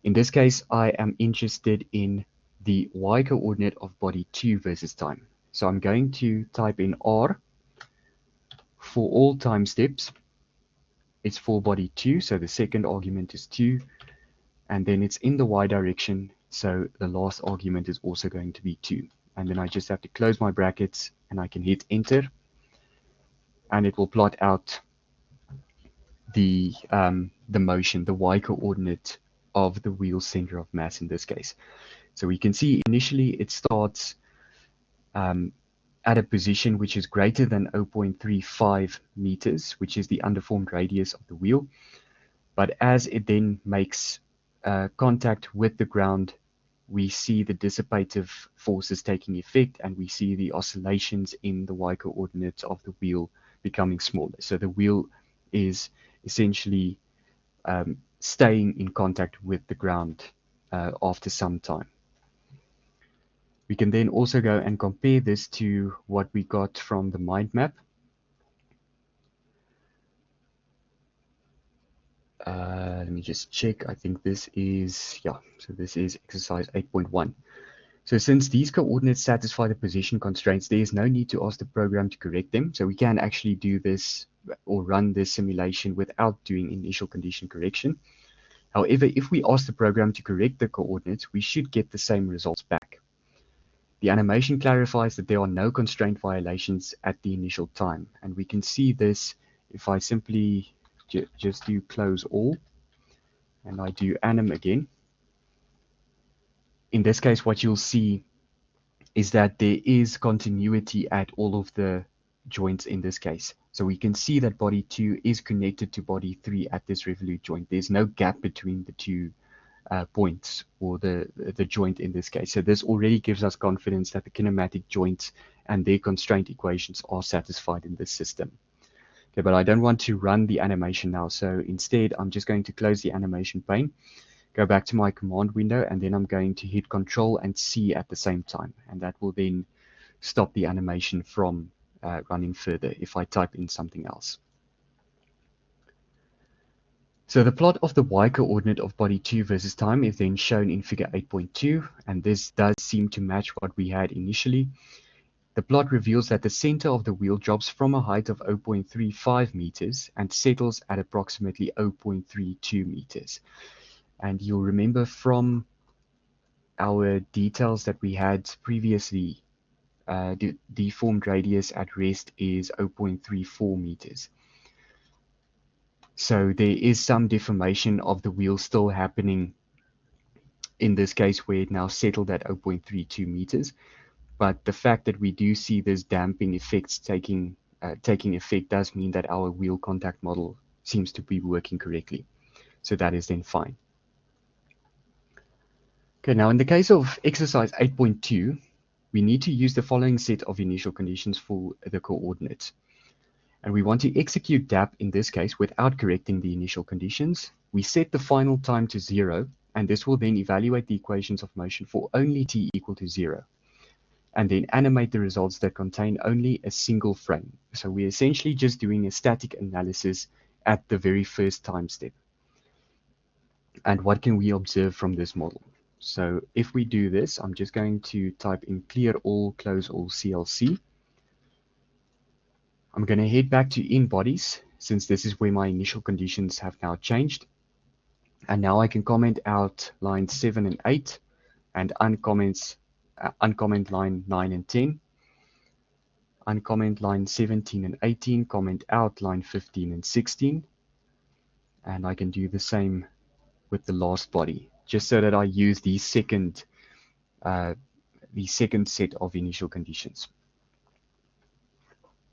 In this case, I am interested in the y coordinate of body 2 versus time. So I'm going to type in R for all time steps. It's for body 2, so the second argument is 2, and then it's in the y direction, so the last argument is also going to be 2. And then I just have to close my brackets, and I can hit enter, and it will plot out the motion, the y coordinate of the wheel center of mass in this case. So we can see initially it starts at a position which is greater than 0.35 meters, which is the underformed radius of the wheel. But as it then makes contact with the ground, we see the dissipative forces taking effect, and we see the oscillations in the y coordinates of the wheel becoming smaller. So the wheel is essentially staying in contact with the ground after some time. We can then also go and compare this to what we got from the mind map. Let me just check. I think this is, yeah, so this is exercise 8.1. So since these coordinates satisfy the position constraints, there is no need to ask the program to correct them. So we can actually do this or run this simulation without doing initial condition correction. However, if we ask the program to correct the coordinates, we should get the same results back. The animation clarifies that there are no constraint violations at the initial time. And we can see this if I simply just do close all and I do anim again. In this case, what you'll see is that there is continuity at all of the joints in this case. So we can see that body 2 is connected to body 3 at this revolute joint. There's no gap between the two points or the joint in this case. So this already gives us confidence that the kinematic joints and their constraint equations are satisfied in this system. Okay, but I don't want to run the animation now. So instead, I'm just going to close the animation pane, go back to my command window, and then I'm going to hit Control and C at the same time. And that will then stop the animation from running further if I type in something else. So the plot of the y coordinate of body 2 versus time is then shown in figure 8.2, and this does seem to match what we had initially. The plot reveals that the center of the wheel drops from a height of 0.35 meters and settles at approximately 0.32 meters. And you'll remember from our details that we had previously, the deformed radius at rest is 0.34 meters. So there is some deformation of the wheel still happening in this case where it now settled at 0.32 meters. But the fact that we do see this damping effects taking effect does mean that our wheel contact model seems to be working correctly. So that is then fine. Okay, now in the case of exercise 8.2, we need to use the following set of initial conditions for the coordinates. And we want to execute DAP in this case without correcting the initial conditions. We set the final time to 0, and this will then evaluate the equations of motion for only t equal to 0, and then animate the results that contain only a single frame. So we're essentially just doing a static analysis at the very first time step. And what can we observe from this model? So if we do this, I'm just going to type in clear all, close all CLC. I'm going to head back to in bodies, since this is where my initial conditions have now changed. And now I can comment out lines 7 and 8 and uncomment line 9 and 10. Uncomment line 17 and 18, comment out line 15 and 16. And I can do the same with the last body, just so that I use the second set of initial conditions.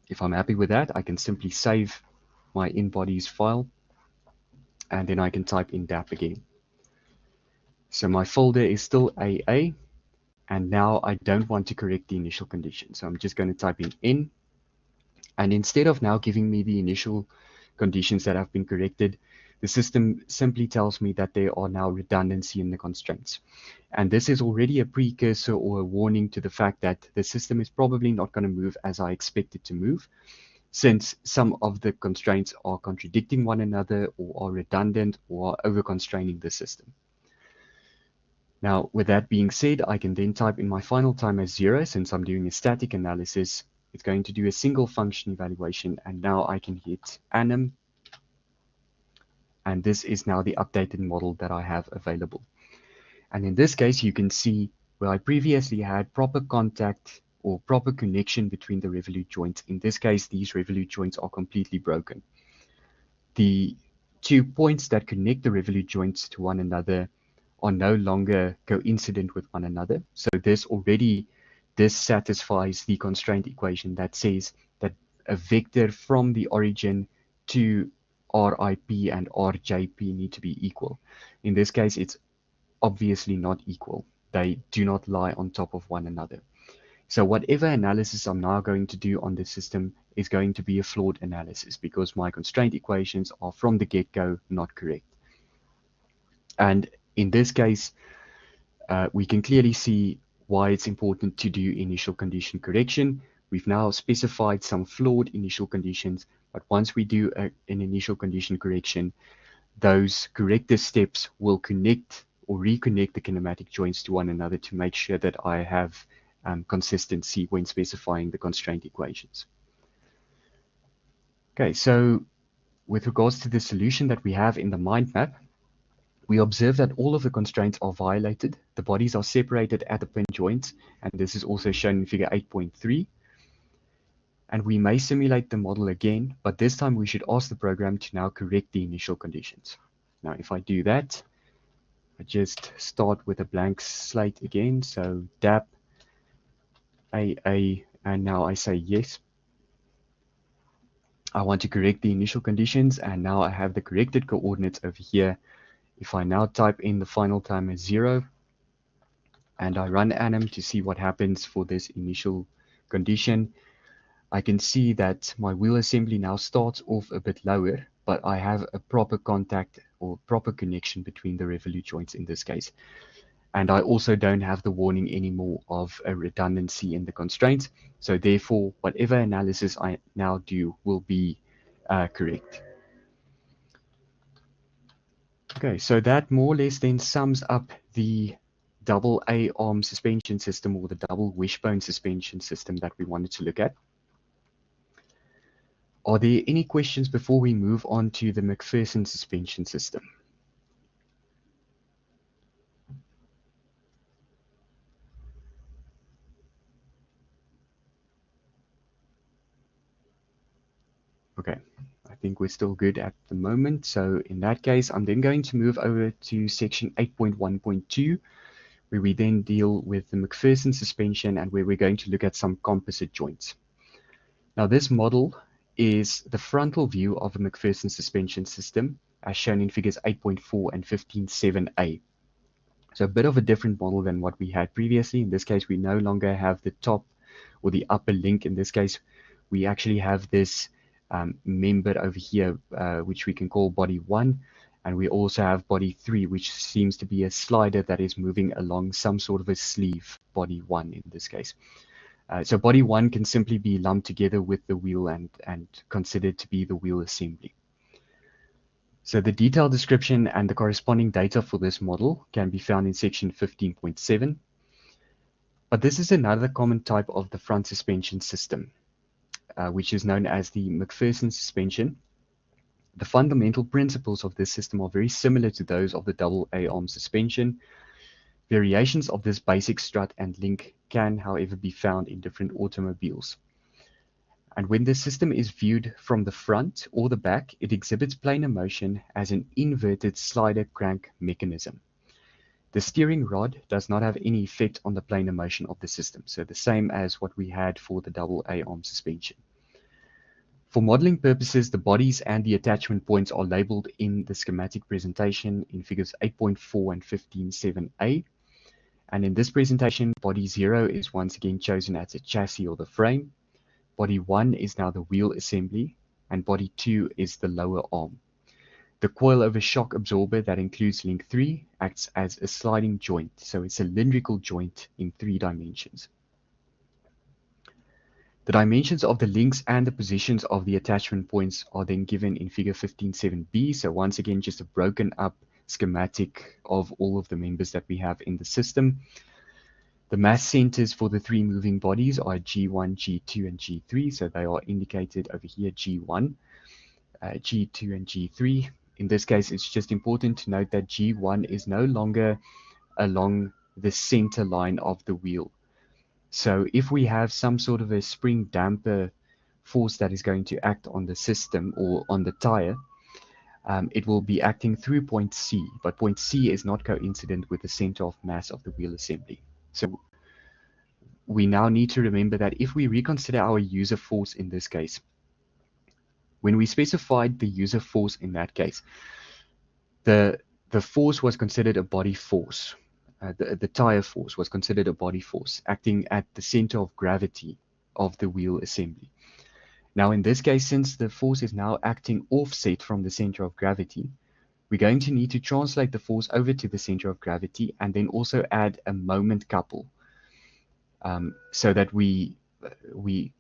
If I'm happy with that, I can simply save my in-bodies file, and then I can type in DAP again. So my folder is still AA, and now I don't want to correct the initial condition. So I'm just going to type in N, and instead of now giving me the initial conditions that have been corrected, the system simply tells me that there are now redundancy in the constraints. And this is already a precursor or a warning to the fact that the system is probably not going to move as I expect it to move, since some of the constraints are contradicting one another or are redundant or are over-constraining the system. Now, with that being said, I can then type in my final time as 0, since I'm doing a static analysis. It's going to do a single function evaluation, and now I can hit anim. And this is now the updated model that I have available. And in this case, you can see where I previously had proper contact or proper connection between the revolute joints. In this case, these revolute joints are completely broken. The 2 points that connect the revolute joints to one another are no longer coincident with one another. So this satisfies the constraint equation that says that a vector from the origin to RIP and RJP need to be equal. In this case, it's obviously not equal. They do not lie on top of one another. So whatever analysis I'm now going to do on this system is going to be a flawed analysis, because my constraint equations are from the get-go not correct. And in this case, we can clearly see why it's important to do initial condition correction. We've now specified some flawed initial conditions, but once we do an initial condition correction, those corrective steps will connect or reconnect the kinematic joints to one another to make sure that I have consistency when specifying the constraint equations. Okay, so with regards to the solution that we have in the mind map, we observe that all of the constraints are violated. The bodies are separated at the pin joints, and this is also shown in figure 8.3. And we may simulate the model again, but this time we should ask the program to now correct the initial conditions. Now, if I do that, I just start with a blank slate again. So DAP, AA, and now I say yes. I want to correct the initial conditions, and now I have the corrected coordinates over here. If I now type in the final time as 0, and I run anim to see what happens for this initial condition, I can see that my wheel assembly now starts off a bit lower, but I have a proper contact or proper connection between the revolute joints in this case. And I also don't have the warning anymore of a redundancy in the constraints. So therefore, whatever analysis I now do will be correct. Okay, so that more or less then sums up the double A arm suspension system, or the double wishbone suspension system that we wanted to look at. Are there any questions before we move on to the MacPherson suspension system? Okay, I think we're still good at the moment. So in that case, I'm then going to move over to section 8.1.2, where we then deal with the MacPherson suspension and where we're going to look at some composite joints. Now this model is the frontal view of a MacPherson suspension system, as shown in figures 8.4 and 15.7a. So a bit of a different model than what we had previously. In this case, we no longer have the top or the upper link. In this case, we actually have this member over here, which we can call body 1. And we also have body 3, which seems to be a slider that is moving along some sort of a sleeve, body 1 in this case. So body 1 can simply be lumped together with the wheel and considered to be the wheel assembly. So the detailed description and the corresponding data for this model can be found in section 15.7. But this is another common type of the front suspension system, which is known as the MacPherson suspension. The fundamental principles of this system are very similar to those of the double A-arm suspension. Variations of this basic strut and link can, however, be found in different automobiles. And when the system is viewed from the front or the back, it exhibits planar motion as an inverted slider crank mechanism. The steering rod does not have any effect on the planar motion of the system, so the same as what we had for the double A-arm suspension. For modeling purposes, the bodies and the attachment points are labeled in the schematic presentation in figures 8.4 and 15.7a. And in this presentation, body 0 is once again chosen as a chassis or the frame. Body 1 is now the wheel assembly, and body 2 is the lower arm. The coil-over shock absorber that includes link 3 acts as a sliding joint, so it's a cylindrical joint in 3 dimensions. The dimensions of the links and the positions of the attachment points are then given in figure 15.7b, so once again just a broken up schematic of all of the members that we have in the system. The mass centers for the 3 moving bodies are G1, G2, and G3, so they are indicated over here, G1, G2, and G3. In this case, it's just important to note that G1 is no longer along the center line of the wheel. So if we have some sort of a spring damper force that is going to act on the system or on the tire, it will be acting through point C, but point C is not coincident with the center of mass of the wheel assembly. So we now need to remember that if we reconsider our user force in this case, when we specified the user force in that case, the force was considered a body force. The tire force was considered a body force acting at the center of gravity of the wheel assembly. Now in this case, since the force is now acting offset from the center of gravity, we're going to need to translate the force over to the center of gravity and then also add a moment couple so that we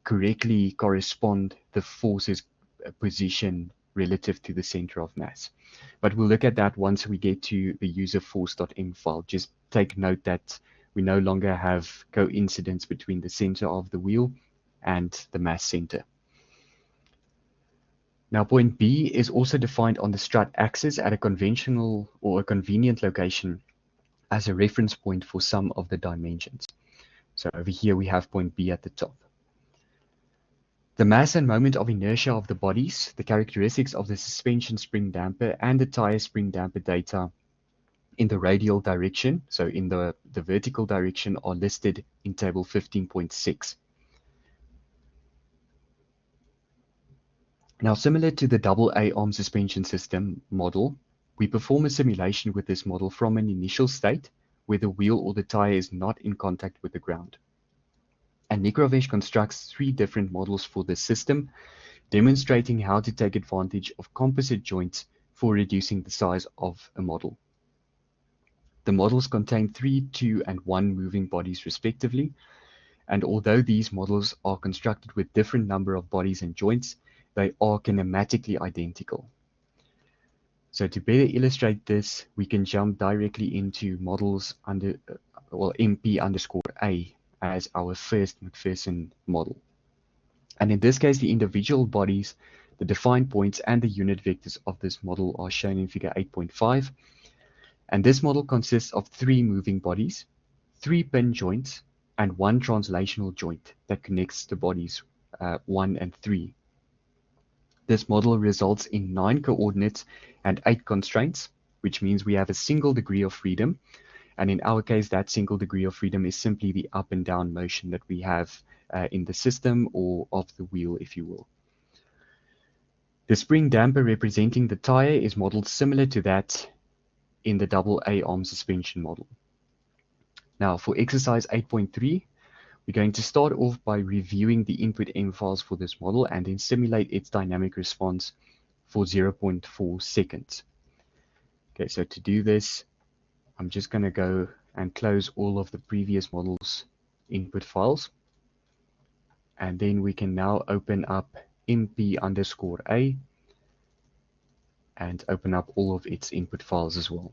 correctly correspond the force's position relative to the center of mass. But we'll look at that once we get to the user force.m file. Just take note that we no longer have coincidence between the center of the wheel and the mass center. Now, point B is also defined on the strut axis at a conventional or a convenient location as a reference point for some of the dimensions. So over here we have point B at the top. The mass and moment of inertia of the bodies, the characteristics of the suspension spring damper and the tire spring damper data in the radial direction, so in the vertical direction, are listed in table 15.6. Now, similar to the double A arm suspension system model, we perform a simulation with this model from an initial state where the wheel or the tire is not in contact with the ground. And Nikrovish constructs 3 different models for this system, demonstrating how to take advantage of composite joints for reducing the size of a model. The models contain 3, 2, and 1 moving bodies respectively, and although these models are constructed with different number of bodies and joints, they are kinematically identical. So to better illustrate this, we can jump directly into models under, MP_A as our first MacPherson model. And in this case, the individual bodies, the defined points, and the unit vectors of this model are shown in figure 8.5. And this model consists of 3 moving bodies, 3 pin joints, and 1 translational joint that connects the bodies 1 and 3. This model results in 9 coordinates and 8 constraints, which means we have a single degree of freedom. And in our case, that single degree of freedom is simply the up and down motion that we have in the system or of the wheel, if you will. The spring damper representing the tire is modeled similar to that in the double A arm suspension model. Now for exercise 8.3, we're going to start off by reviewing the input M files for this model and then simulate its dynamic response for 0.4 seconds. Okay, so to do this, I'm just going to go and close all of the previous models' input files. And then we can now open up MP_A and open up all of its input files as well.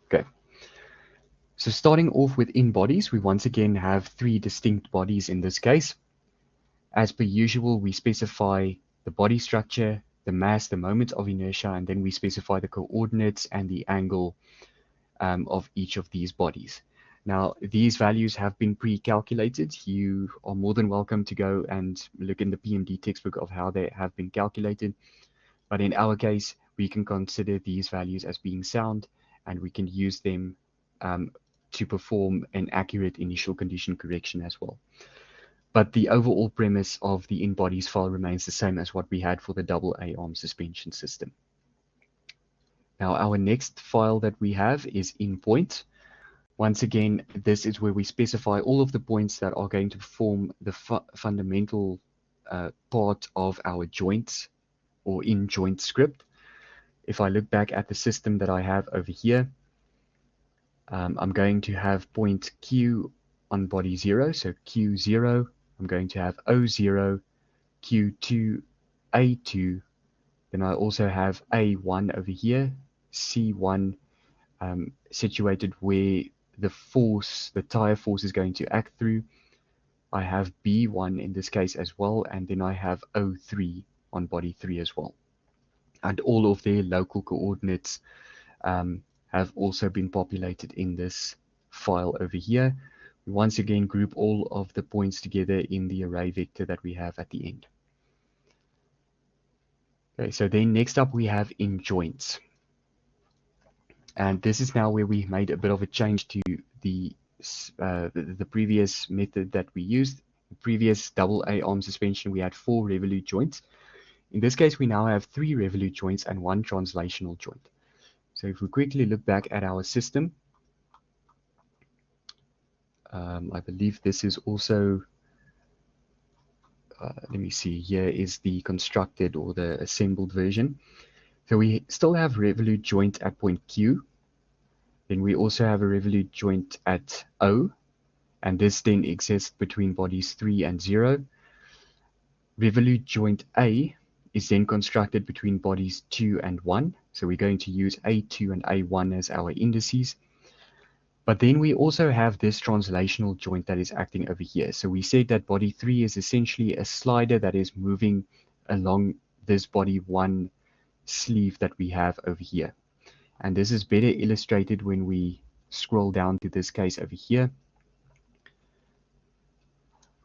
Okay. So starting off with in bodies, we once again have 3 distinct bodies in this case. As per usual, we specify the body structure, the mass, the moment of inertia, and then we specify the coordinates and the angle of each of these bodies. Now, these values have been pre-calculated. You are more than welcome to go and look in the PMD textbook of how they have been calculated. But in our case, we can consider these values as being sound, and we can use them to perform an accurate initial condition correction as well. But the overall premise of the in-bodies file remains the same as what we had for the double A arm suspension system. Now, our next file that we have is in point. Once again, this is where we specify all of the points that are going to form the fundamental part of our joints or in joint script. If I look back at the system that I have over here, I'm going to have point Q on body 0, so Q0. I'm going to have O0, Q2, A2. Then I also have A1 over here, C1 situated where the tire force is going to act through. I have B1 in this case as well, and then I have O3 on body 3 as well. And all of their local coordinates have also been populated in this file over here. We once again group all of the points together in the array vector that we have at the end. Okay, so then next up we have in joints. And this is now where we made a bit of a change to the previous method that we used. The previous double A arm suspension, we had 4 revolute joints. In this case, we now have 3 revolute joints and 1 translational joint. So if we quickly look back at our system, I believe this is also, let me see, here is the constructed or the assembled version. So we still have revolute joint at point Q. Then we also have a revolute joint at O, and this then exists between bodies 3 and 0. revolute joint A is then constructed between bodies 2 and 1. So we're going to use A2 and A1 as our indices. But then we also have this translational joint that is acting over here. So we said that body 3 is essentially a slider that is moving along this body 1 sleeve that we have over here. And this is better illustrated when we scroll down to this case over here.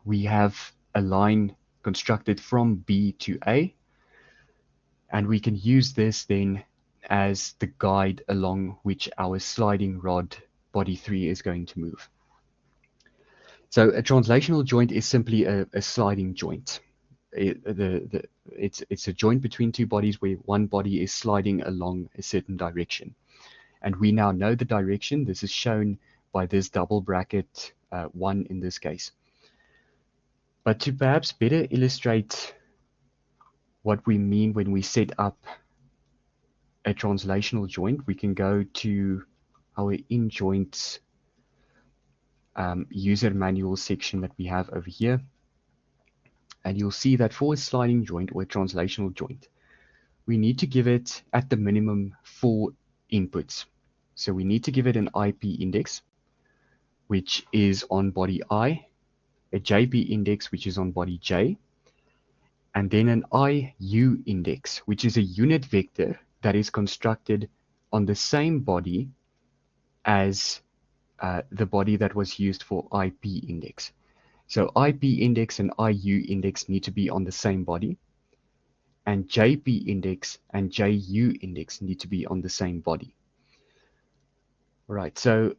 We have a line constructed from B to A, and we can use this then as the guide along which our sliding rod body 3 is going to move. So a translational joint is simply a sliding joint. It's a joint between two bodies where one body is sliding along a certain direction. And we now know the direction. This is shown by this double bracket 1 in this case. But to perhaps better illustrate what we mean when we set up a translational joint, we can go to our in-joints user manual section that we have over here. And you'll see that for a sliding joint or a translational joint, we need to give it at the minimum 4 inputs. So we need to give it an IP index, which is on body I, a JP index, which is on body J, and then an IU index, which is a unit vector that is constructed on the same body as the body that was used for IP index. So IP index and IU index need to be on the same body, and JP index and JU index need to be on the same body. All right, so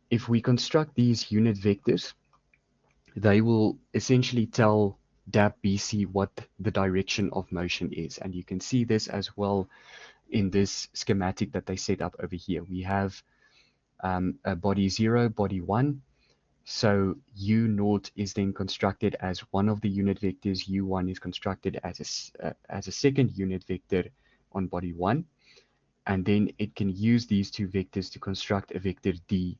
if we construct these unit vectors, they will essentially tell DAP BC what the direction of motion is. And you can see this as well in this schematic that they set up over here. We have a body 0, body 1. So U0 is then constructed as one of the unit vectors. U1 is constructed as a second unit vector on body 1. And then it can use these two vectors to construct a vector D,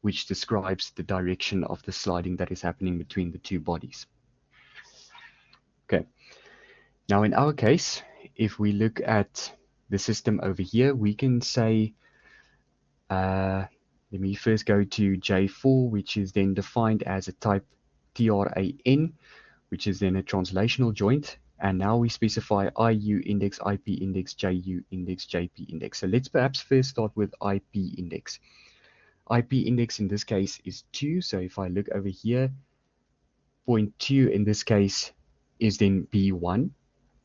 which describes the direction of the sliding that is happening between the two bodies. Okay. Now in our case, if we look at the system over here, we can say, let me first go to J4, which is then defined as a type TRAN, which is then a translational joint. And now we specify IU index, IP index, JU index, JP index. So let's perhaps first start with IP index. IP index in this case is 2. So if I look over here, point 2 in this case is then B1.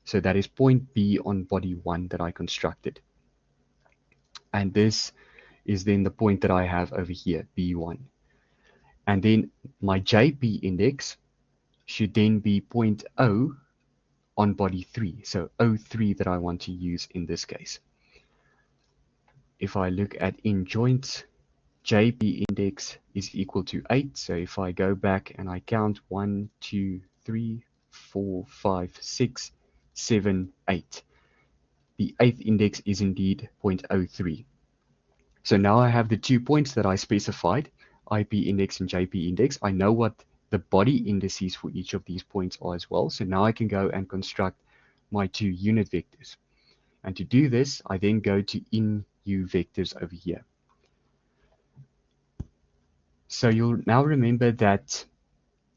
So that is point B on body 1 that I constructed. And this is then the point that I have over here, B1. And then my JP index should then be point O on body 3. So O3 that I want to use in this case. If I look at in joints, JP index is equal to 8. So if I go back and I count 1, 2, 3, 4, 5, 6, 7, 8. The 8th index is indeed 0.03. So now I have the 2 points that I specified, IP index and JP index. I know what the body indices for each of these points are as well. So now I can go and construct my 2 unit vectors. And to do this, I then go to in U vectors over here. So you'll now remember that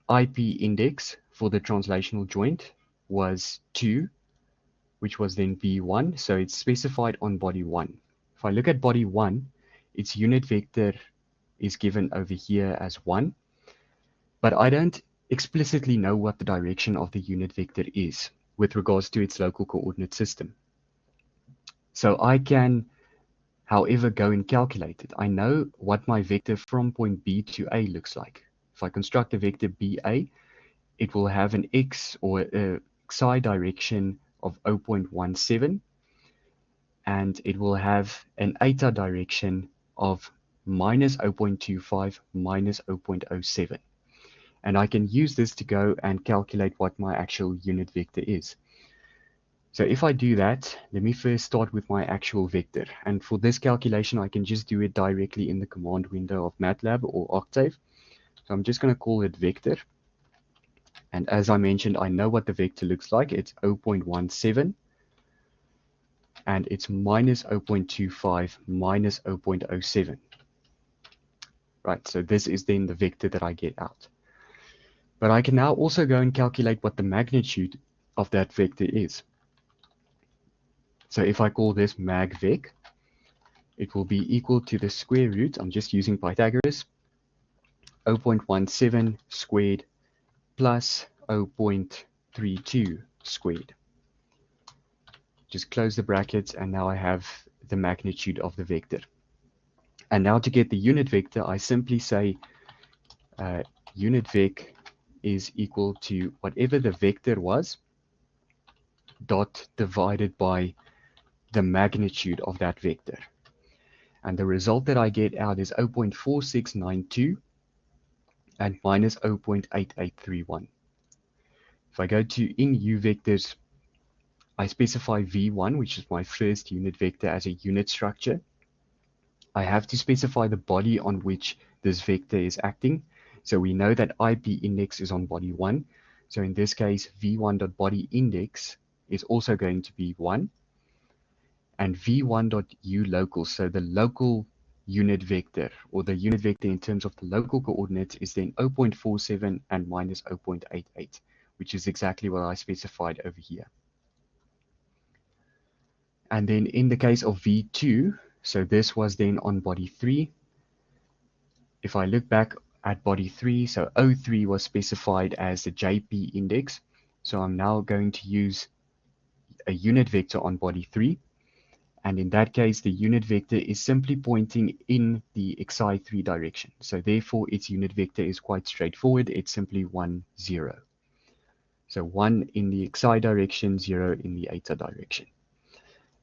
IP index for the translational joint was 2, which was then B1. So it's specified on body 1. If I look at body 1, its unit vector is given over here as 1. But I don't explicitly know what the direction of the unit vector is with regards to its local coordinate system. So I can, however, go and calculate it. I know what my vector from point B to A looks like. If I construct a vector BA, it will have an x or a xi direction of 0.17, and it will have an eta direction of minus 0.25, minus 0.07. And I can use this to go and calculate what my actual unit vector is. So if I do that, let me first start with my actual vector. And for this calculation, I can just do it directly in the command window of MATLAB or Octave. So I'm just going to call it vector. And as I mentioned, I know what the vector looks like. It's 0.17 and it's minus 0.25 minus 0.07. Right, so this is then the vector that I get out. But I can now also go and calculate what the magnitude of that vector is. So if I call this mag vec, it will be equal to the square root, I'm just using Pythagoras, 0.17 squared plus 0.32 squared. Just close the brackets, and now I have the magnitude of the vector. And now to get the unit vector, I simply say unit vec is equal to whatever the vector was, dot divided by the magnitude of that vector. And the result that I get out is 0.4692 and minus 0.8831. If I go to in U vectors, I specify V1, which is my first unit vector, as a unit structure. I have to specify the body on which this vector is acting. So we know that IP index is on body 1. So in this case, V1.body index is also going to be 1. And V1.u local, so the local unit vector, or the unit vector in terms of the local coordinates, is then 0.47 and minus 0.88, which is exactly what I specified over here. And then in the case of V2, so this was then on body 3. If I look back at body 3, so O3 was specified as the JP index. So I'm now going to use a unit vector on body 3. And in that case, the unit vector is simply pointing in the xi3 direction. So therefore, its unit vector is quite straightforward. It's simply 1, 0. So 1 in the xi direction, 0 in the eta direction.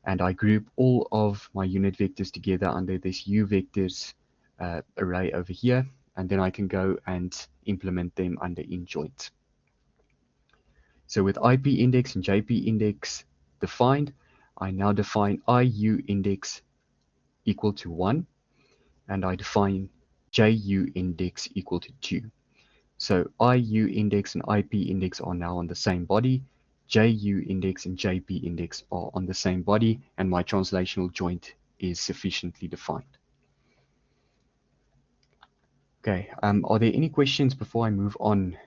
And I group all of my unit vectors together under this u vectors array over here. And then I can go and implement them under in joint. So with IP index and JP index defined, I now define IU index equal to 1, and I define JU index equal to 2. So IU index and IP index are now on the same body, JU index and JP index are on the same body, and my translational joint is sufficiently defined. Okay, are there any questions before I move on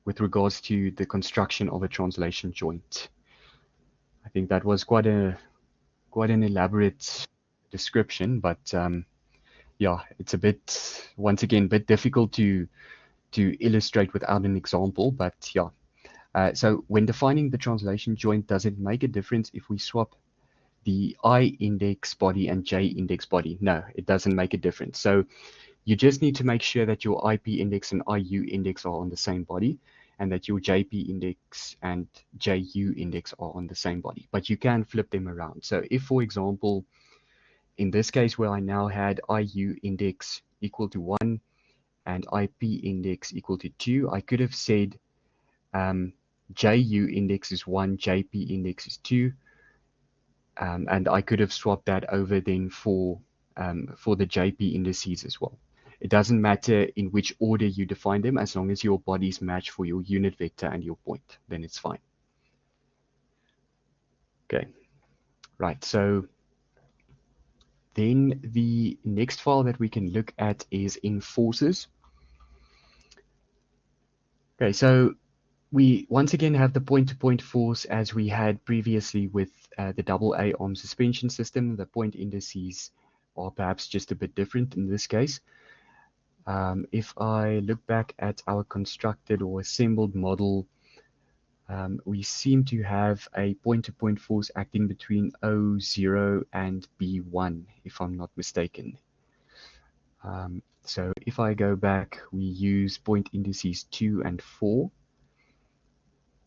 with regards to the construction of a translation joint? I think that was quite an elaborate description, but yeah, it's a bit, once again, a bit difficult to illustrate without an example, but yeah. So when defining the translation joint, does it make a difference if we swap the I index body and J index body? No, it doesn't make a difference. So you just need to make sure that your IP index and IU index are on the same body, and that your JP index and JU index are on the same body. But you can flip them around. So if, for example, in this case where I now had IU index equal to 1 and IP index equal to 2, I could have said JU index is 1, JP index is 2, and I could have swapped that over then for the JP indices as well. It doesn't matter in which order you define them, as long as your bodies match for your unit vector and your point, then it's fine. Okay, right, so then the next file that we can look at is in forces. Okay, so we once again have the point-to-point force as we had previously with the double A arm suspension system. The point indices are perhaps just a bit different in this case. If I look back at our constructed or assembled model, we seem to have a point-to-point force acting between O0 and B1, if I'm not mistaken. So if I go back, we use point indices 2 and 4.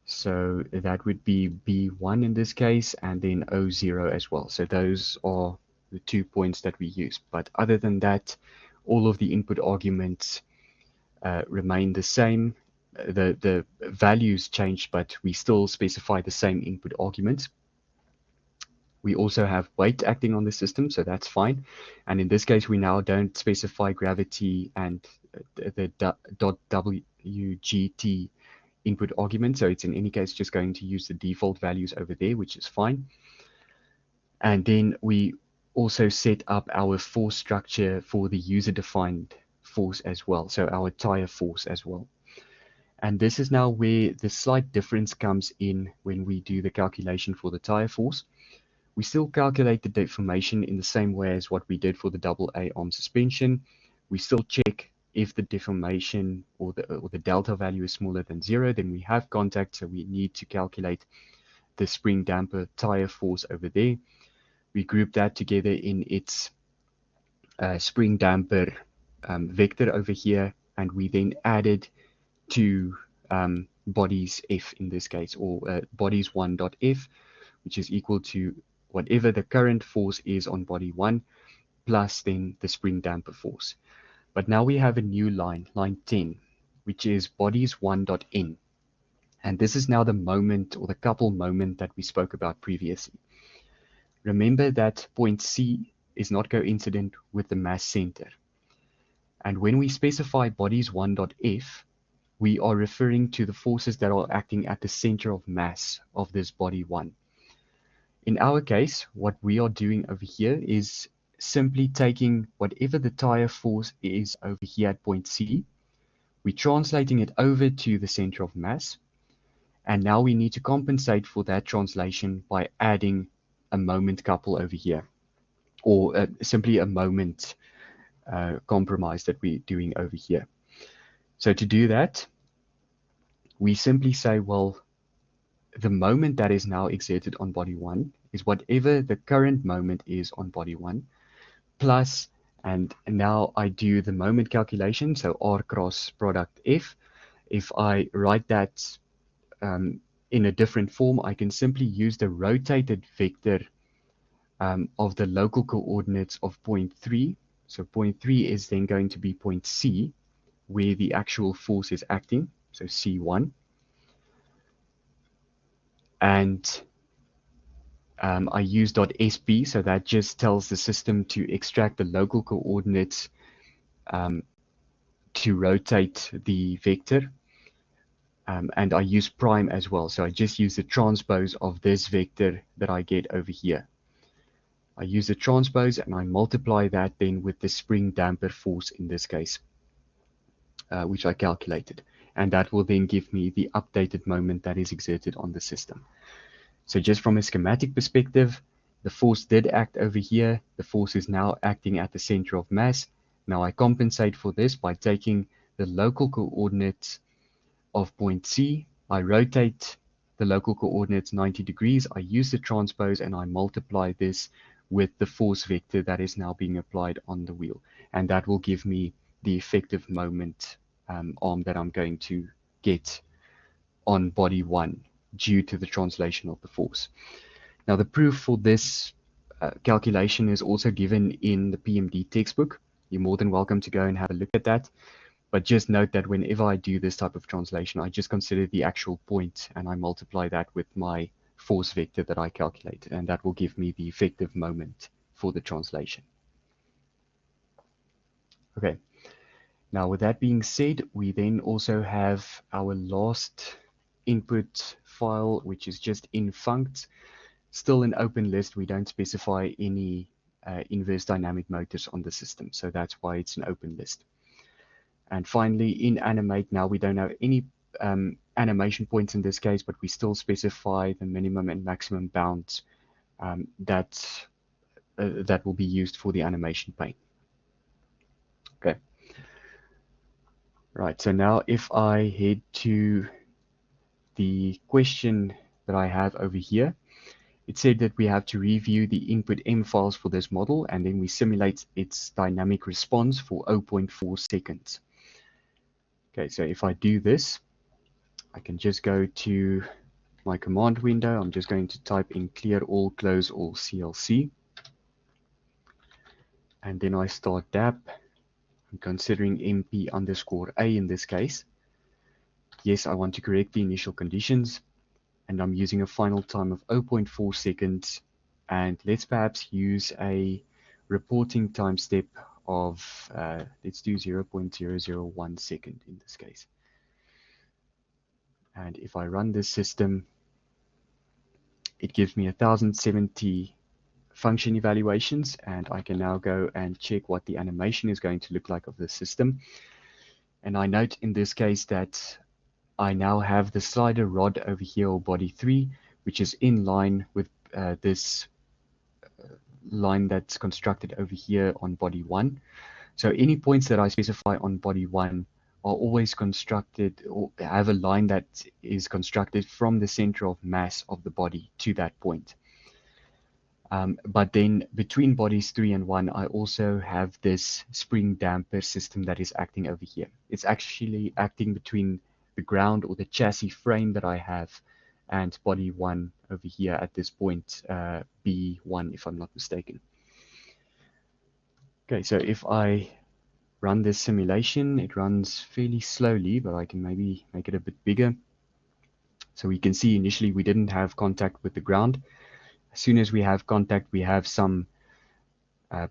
So that would be B1 in this case, and then O0 as well. So those are the 2 points that we use. But other than that, all of the input arguments remain the same. The values change, but we still specify the same input arguments. We also have weight acting on the system, so that's fine. And in this case, we now don't specify gravity and the dot WGT input argument, so it's in any case just going to use the default values over there, which is fine. And then we also set up our force structure for the user-defined force as well, so our tire force as well. And this is now where the slight difference comes in when we do the calculation for the tire force. We still calculate the deformation in the same way as what we did for the double A arm suspension. We still check if the deformation or the delta value is smaller than 0, then we have contact, so we need to calculate the spring damper tire force over there. We group that together in its spring damper vector over here, and we then added to bodies F in this case, or bodies 1.F, which is equal to whatever the current force is on body 1 plus then the spring damper force. But now we have a new line, line 10, which is bodies 1.N. And this is now the moment or the couple moment that we spoke about previously. Remember that point C is not coincident with the mass center. And when we specify bodies 1.F, we are referring to the forces that are acting at the center of mass of this body 1. In our case, what we are doing over here is simply taking whatever the tire force is over here at point C, we're translating it over to the center of mass, and now we need to compensate for that translation by adding a moment couple over here, or simply a moment compromise that we're doing over here. So to do that, we simply say, well, the moment that is now exerted on body 1 is whatever the current moment is on body 1, plus, and now I do the moment calculation, so R cross product F. If I write that in a different form, I can simply use the rotated vector of the local coordinates of point 3. So point 3 is then going to be point C, where the actual force is acting, so C1. And I use .sp, so that just tells the system to extract the local coordinates to rotate the vector. And I use prime as well, so I just use the transpose of this vector that I get over here. I use the transpose and I multiply that then with the spring damper force in this case, which I calculated. And that will then give me the updated moment that is exerted on the system. So just from a schematic perspective, the force did act over here. The force is now acting at the center of mass. Now I compensate for this by taking the local coordinates of point C. I rotate the local coordinates 90 degrees. I use the transpose and I multiply this with the force vector that is now being applied on the wheel. And that will give me the effective moment arm that I'm going to get on body 1 due to the translation of the force. Now the proof for this calculation is also given in the PMD textbook. You're more than welcome to go and have a look at that. But just note that whenever I do this type of translation, I just consider the actual point and I multiply that with my force vector that I calculated, and that will give me the effective moment for the translation. Okay, now with that being said, we then also have our last input file, which is just infunct, still an open list. We don't specify any inverse dynamic motors on the system, so that's why it's an open list. And finally, in animate, now we don't have any animation points in this case, but we still specify the minimum and maximum bounds that will be used for the animation pane. Okay. Right, so now if I head to the question that I have over here, it said that we have to review the input M files for this model, and then we simulate its dynamic response for 0.4 seconds. Okay, so if I do this, I can just go to my command window. I'm just going to type in clear all, close all CLC. And then I start DAP. I'm considering MP underscore A in this case. Yes, I want to correct the initial conditions. And I'm using a final time of 0.4 seconds. And let's perhaps use a reporting time step of, let's do 0.001 second in this case. And if I run this system, it gives me 1070 function evaluations, and I can now go and check what the animation is going to look like of the system. And I note in this case that I now have the slider rod over here, or body 3, which is in line with this line that's constructed over here on body 1. So any points that I specify on body 1 are always constructed, or have a line that is constructed from the center of mass of the body to that point. But then between bodies 3 and 1, I also have this spring damper system that is acting over here. It's actually acting between the ground, or the chassis frame that I have, and body 1 over here at this point, B1 if I'm not mistaken. Okay, so if I run this simulation, it runs fairly slowly, but I can maybe make it a bit bigger. So we can see initially we didn't have contact with the ground. As soon as we have contact, we have some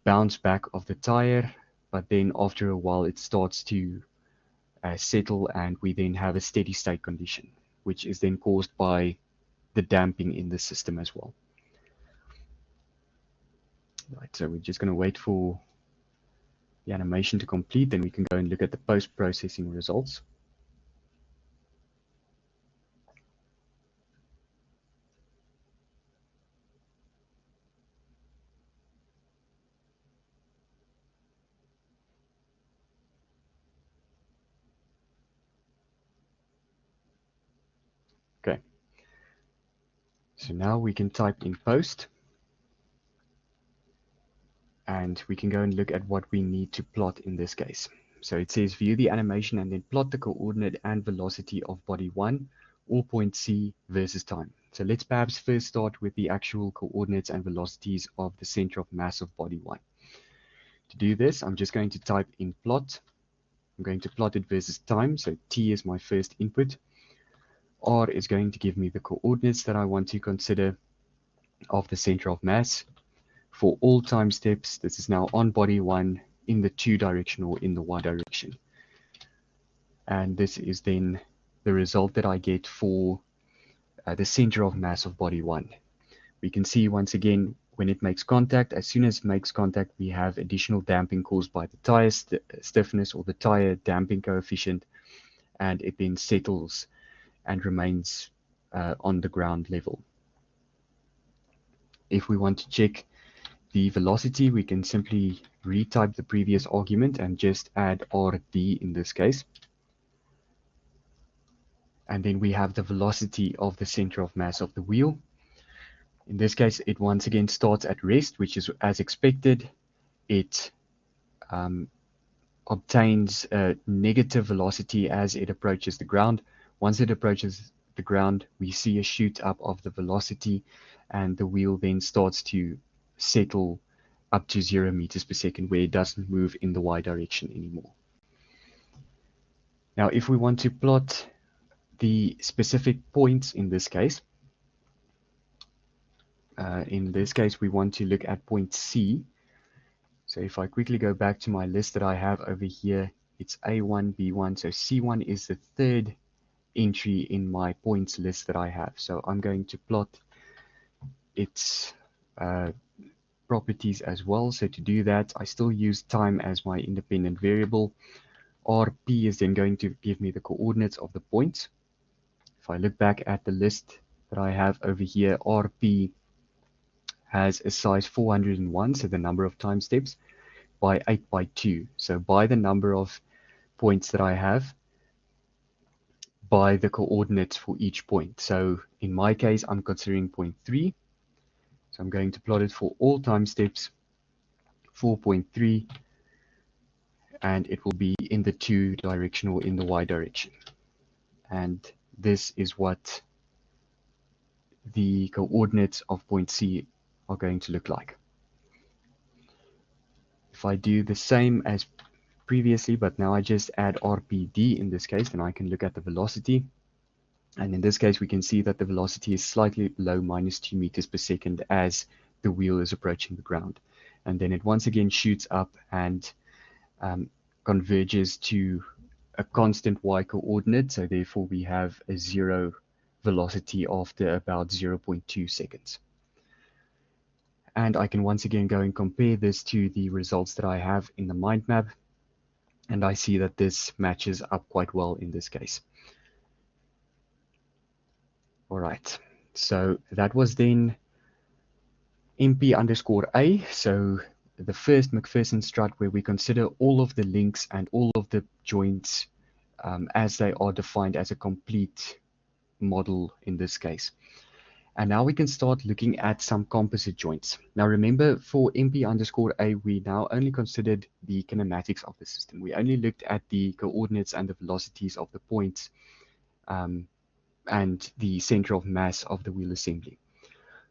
bounce back of the tire, but then after a while it starts to settle, and we then have a steady state condition, which is then caused by the damping in the system as well. Right, so we're just going to wait for the animation to complete, then we can go and look at the post-processing results. Okay, so now we can type in post, and we can go and look at what we need to plot in this case. So it says view the animation and then plot the coordinate and velocity of body 1 or point C versus time. So let's perhaps first start with the actual coordinates and velocities of the center of mass of body 1. To do this, I'm just going to type in plot. I'm going to plot it versus time, so T is my first input. R is going to give me the coordinates that I want to consider of the center of mass. For all time steps, this is now on body 1 in the 2 direction or in the y direction. And this is then the result that I get for the center of mass of body 1. We can see once again when it makes contact, as soon as it makes contact, we have additional damping caused by the tire stiffness, or the tire damping coefficient, and it then settles and remains on the ground level. If we want to check the velocity, we can simply retype the previous argument and just add RD in this case. And then we have the velocity of the center of mass of the wheel. In this case, it once again starts at rest, which is as expected. It obtains a negative velocity as it approaches the ground. Once it approaches the ground, we see a shoot up of the velocity, and the wheel then starts to settle up to 0 meters per second, where it doesn't move in the y direction anymore. Now, if we want to plot the specific points in this case, we want to look at point C. So if I quickly go back to my list that I have over here, it's A1, B1, so C1 is the third entry in my points list that I have. So I'm going to plot its properties as well. So to do that, I still use time as my independent variable. RP is then going to give me the coordinates of the points. If I look back at the list that I have over here, RP has a size 401, so the number of time steps, by 8 by 2. So by the number of points that I have, by the coordinates for each point. So in my case, I'm considering point 3. So I'm going to plot it for all time steps, 4.3, and it will be in the 2 direction or in the y direction. And this is what the coordinates of point C are going to look like. If I do the same as previously, but now I just add RPD in this case, then I can look at the velocity. And in this case, we can see that the velocity is slightly below -2 meters per second as the wheel is approaching the ground. And then it once again shoots up and converges to a constant y coordinate, so therefore we have a 0 velocity after about 0.2 seconds. And I can once again go and compare this to the results that I have in the mind map, and I see that this matches up quite well in this case. All right, so that was then MP_A, so the first MacPherson strut where we consider all of the links and all of the joints as they are defined as a complete model in this case. And now we can start looking at some composite joints. Now remember, for MP_A, we now only considered the kinematics of the system. We only looked at the coordinates and the velocities of the points and the center of mass of the wheel assembly.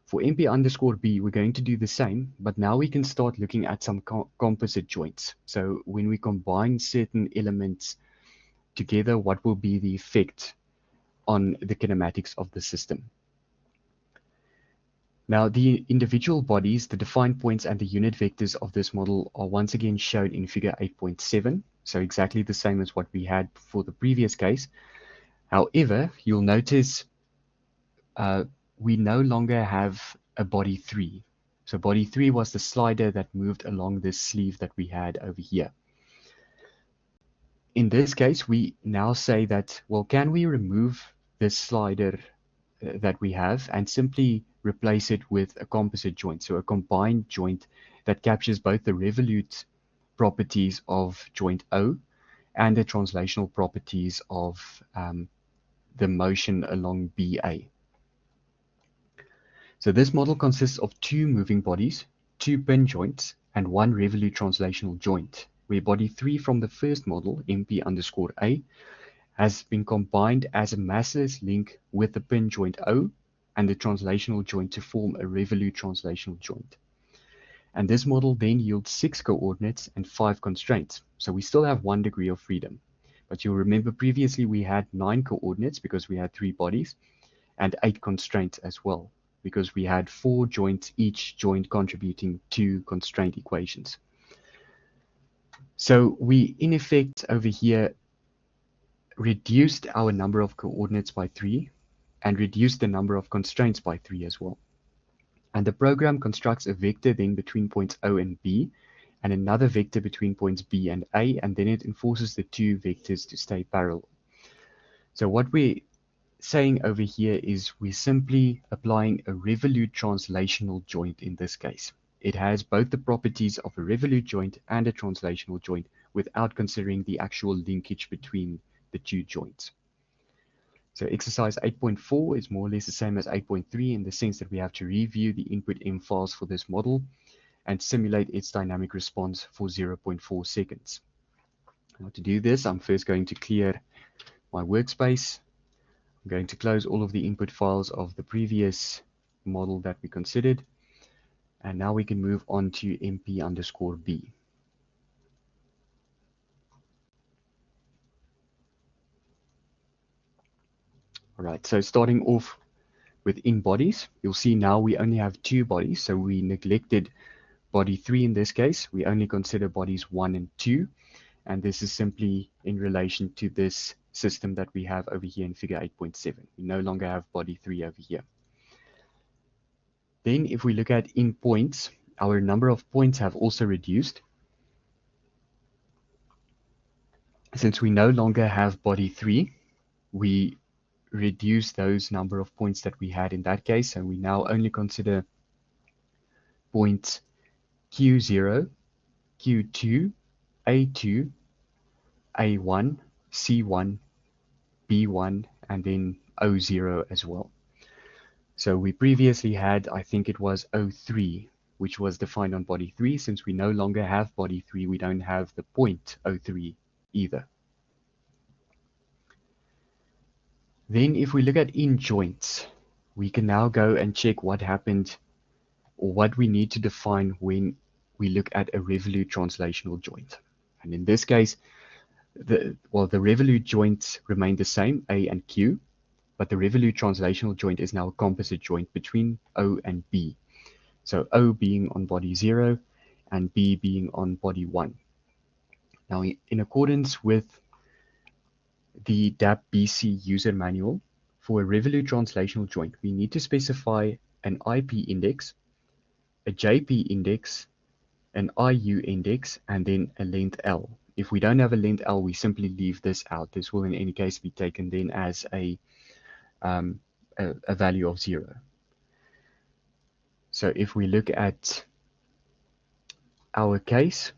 For MP_B, we're going to do the same, but now we can start looking at some composite joints. So when we combine certain elements together, what will be the effect on the kinematics of the system? Now, the individual bodies, the defined points, and the unit vectors of this model are once again shown in figure 8.7, so exactly the same as what we had for the previous case. However, you'll notice we no longer have a body 3. So body 3 was the slider that moved along this sleeve that we had over here. In this case, we now say that, well, can we remove this slider that we have and simply replace it with a composite joint, so a combined joint that captures both the revolute properties of joint O and the translational properties of the motion along BA. So this model consists of 2 moving bodies, 2 pin joints, and 1 revolute translational joint, where body 3 from the first model, MP_A, has been combined as a massless link with the pin joint O and the translational joint to form a revolute translational joint. And this model then yields 6 coordinates and 5 constraints. So we still have 1 degree of freedom. But you'll remember previously we had 9 coordinates because we had 3 bodies, and 8 constraints as well, because we had 4 joints, each joint contributing 2 constraint equations. So we, in effect, over here, reduced our number of coordinates by 3 and reduced the number of constraints by 3 as well. And the program constructs a vector then between points O and B and another vector between points B and A, and then it enforces the 2 vectors to stay parallel. So what we're saying over here is we're simply applying a revolute translational joint in this case. It has both the properties of a revolute joint and a translational joint without considering the actual linkage between the 2 joints. So exercise 8.4 is more or less the same as 8.3 in the sense that we have to review the input M files for this model and simulate its dynamic response for 0.4 seconds. Now to do this, I'm first going to clear my workspace. I'm going to close all of the input files of the previous model that we considered. And now we can move on to MP_B. All right, so starting off with in bodies, you'll see now we only have 2 bodies, so we neglected body 3 in this case. We only consider bodies 1 and 2, and this is simply in relation to this system that we have over here in figure 8.7. We no longer have body 3 over here. Then if we look at in points, our number of points have also reduced. Since we no longer have body 3, we reduce those number of points that we had in that case, and we now only consider points Q0, Q2, A2, A1, C1, B1, and then O0 as well. So we previously had, I think it was O3, which was defined on body 3. Since we no longer have body 3, we don't have the point O3 either. Then if we look at in joints, we can now go and check what happened or what we need to define when we look at a revolute translational joint. And in this case, the revolute joints remain the same, A and Q, but the revolute translational joint is now a composite joint between O and B. So O being on body 0 and B being on body 1. Now, in accordance with the DAP BC user manual, for a Revolut translational joint, we need to specify an IP index, a JP index, an IU index, and then a length L. If we don't have a length L, we simply leave this out. This will in any case be taken then as um, a value of 0. So if we look at our case,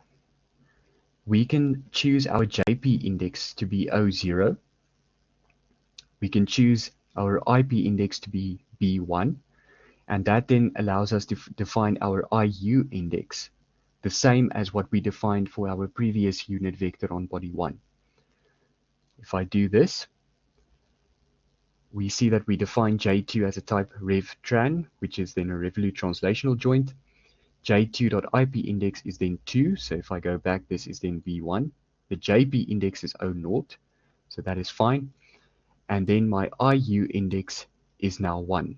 we can choose our JP index to be O0. We can choose our IP index to be B1, and that then allows us to define our IU index, the same as what we defined for our previous unit vector on body 1. If I do this, we see that we define J2 as a type revtran, which is then a Revolut translational joint. J2.IP index is then 2, so if I go back, this is then B1. The JP index is O0, so that is fine. And then my IU index is now 1.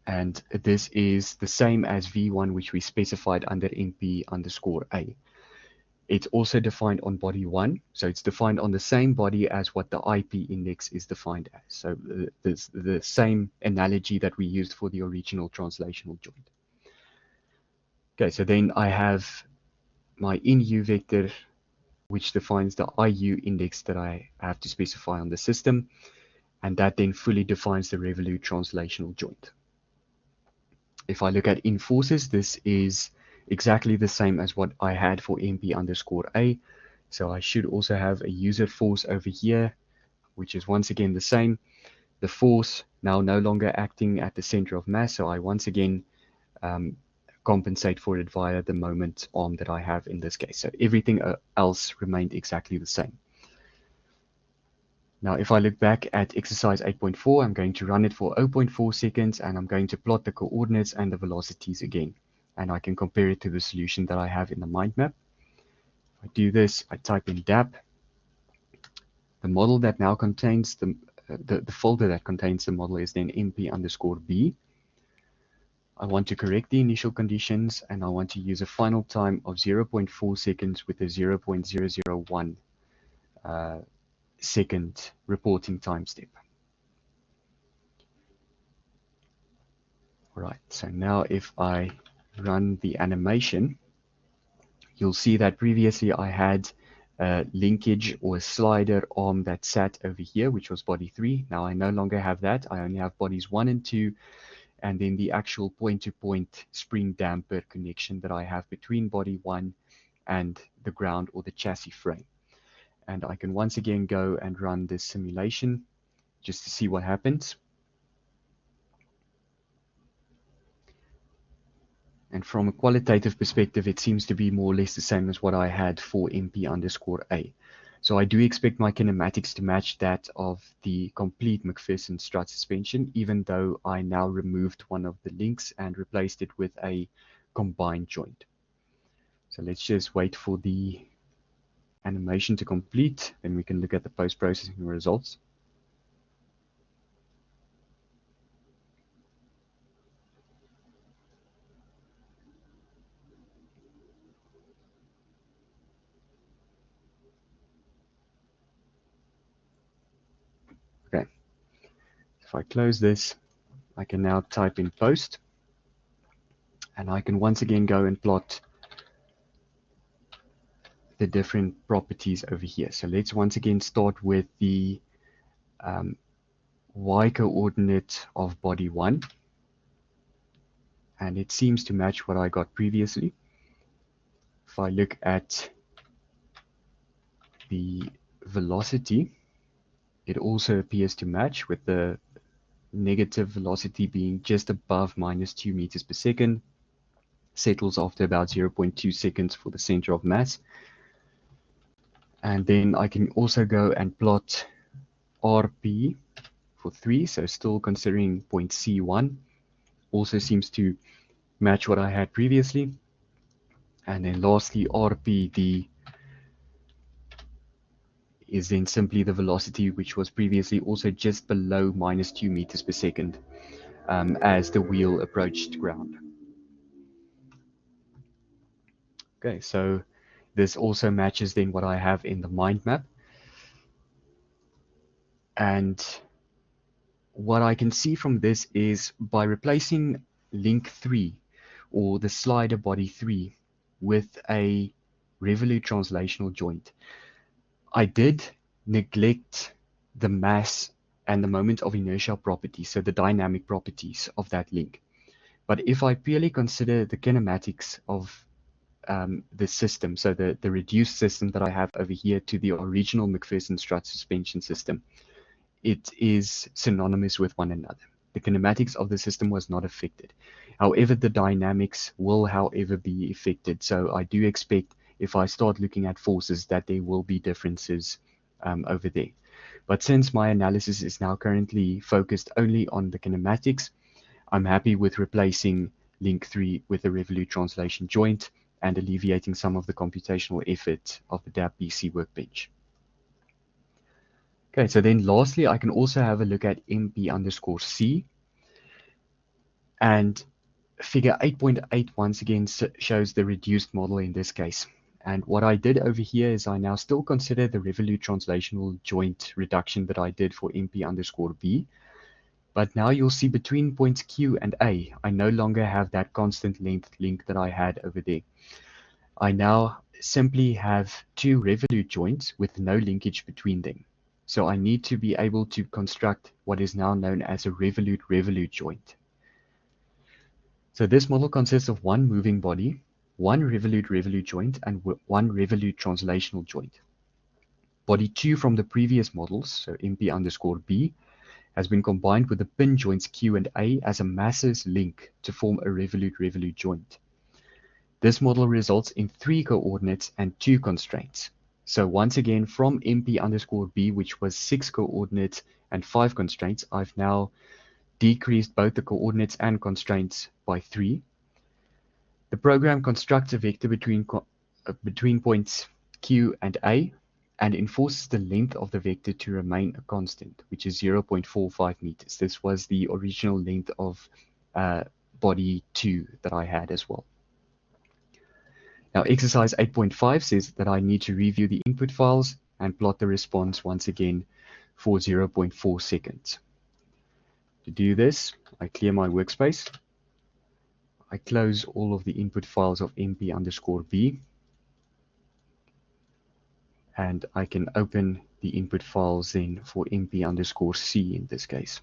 And this is the same as V1, which we specified under MP_A. It's also defined on body 1, so it's defined on the same body as what the IP index is defined as. So the same analogy that we used for the original translational joint. Okay, so then I have my in-U vector, which defines the IU index that I have to specify on the system, and that then fully defines the Revolut translational joint. If I look at in forces, this is exactly the same as what I had for MP_A. So I should also have a user force over here, which is once again the same. The force now no longer acting at the center of mass, so I once again compensate for it via the moment arm that I have in this case. So everything else remained exactly the same. Now, if I look back at exercise 8.4, I'm going to run it for 0.4 seconds, and I'm going to plot the coordinates and the velocities again. And I can compare it to the solution that I have in the mind map. If I do this, I type in DAP. The model that now contains the folder that contains the model is then MP_B. I want to correct the initial conditions, and I want to use a final time of 0.4 seconds with a 0.001 second reporting time step. Right, so now if I run the animation, you'll see that previously I had a linkage or a slider arm that sat over here, which was body 3. Now I no longer have that. I only have bodies 1 and 2, and then the actual point-to-point spring damper connection that I have between body 1 and the ground or the chassis frame. And I can once again go and run this simulation just to see what happens. And from a qualitative perspective, it seems to be more or less the same as what I had for MP_A. So I do expect my kinematics to match that of the complete MacPherson strut suspension, even though I now removed one of the links and replaced it with a combined joint. So let's just wait for the animation to complete, then we can look at the post-processing results. Okay, if I close this, I can now type in post, and I can once again go and plot the different properties over here. So let's once again start with the y coordinate of body 1, and it seems to match what I got previously. If I look at the velocity, it also appears to match, with the negative velocity being just above -2 meters per second, settles after about 0.2 seconds for the center of mass. And then I can also go and plot RP for 3, so still considering point C1, also seems to match what I had previously. And then lastly, RPD is then simply the velocity, which was previously also just below -2 meters per second as the wheel approached ground. Okay, so this also matches then what I have in the mind map. And what I can see from this is by replacing link 3 or the slider body 3 with a revolute translational joint, I did neglect the mass and the moment of inertia properties, so the dynamic properties of that link. But if I purely consider the kinematics of the system, so the reduced system that I have over here to the original MacPherson strut suspension system, it is synonymous with one another. The kinematics of the system was not affected. However, the dynamics will, however, be affected. So I do expect if I start looking at forces that there will be differences over there. But since my analysis is now currently focused only on the kinematics, I'm happy with replacing link 3 with a revolute translation joint and alleviating some of the computational effort of the DAB-BC workbench. Okay, so then lastly, I can also have a look at MP_C, and figure 8.8 once again shows the reduced model in this case. And what I did over here is I now still consider the revolute translational joint reduction that I did for MP_B, but now you'll see between points Q and A, I no longer have that constant length link that I had over there. I now simply have two revolute joints with no linkage between them. So I need to be able to construct what is now known as a revolute-revolute joint. So this model consists of one moving body, one revolute-revolute joint, and one revolute translational joint. Body 2 from the previous models, so MP_B, has been combined with the pin joints Q and A as a massless link to form a revolute-revolute joint. This model results in 3 coordinates and 2 constraints. So once again, from MP_B, which was 6 coordinates and 5 constraints, I've now decreased both the coordinates and constraints by 3. The program constructs a vector between points Q and A and enforces the length of the vector to remain a constant, which is 0.45 meters. This was the original length of body 2 that I had as well. Now, exercise 8.5 says that I need to review the input files and plot the response once again for 0.4 seconds. To do this, I clear my workspace. I close all of the input files of MP_B, and I can open the input files then for MP_C in this case.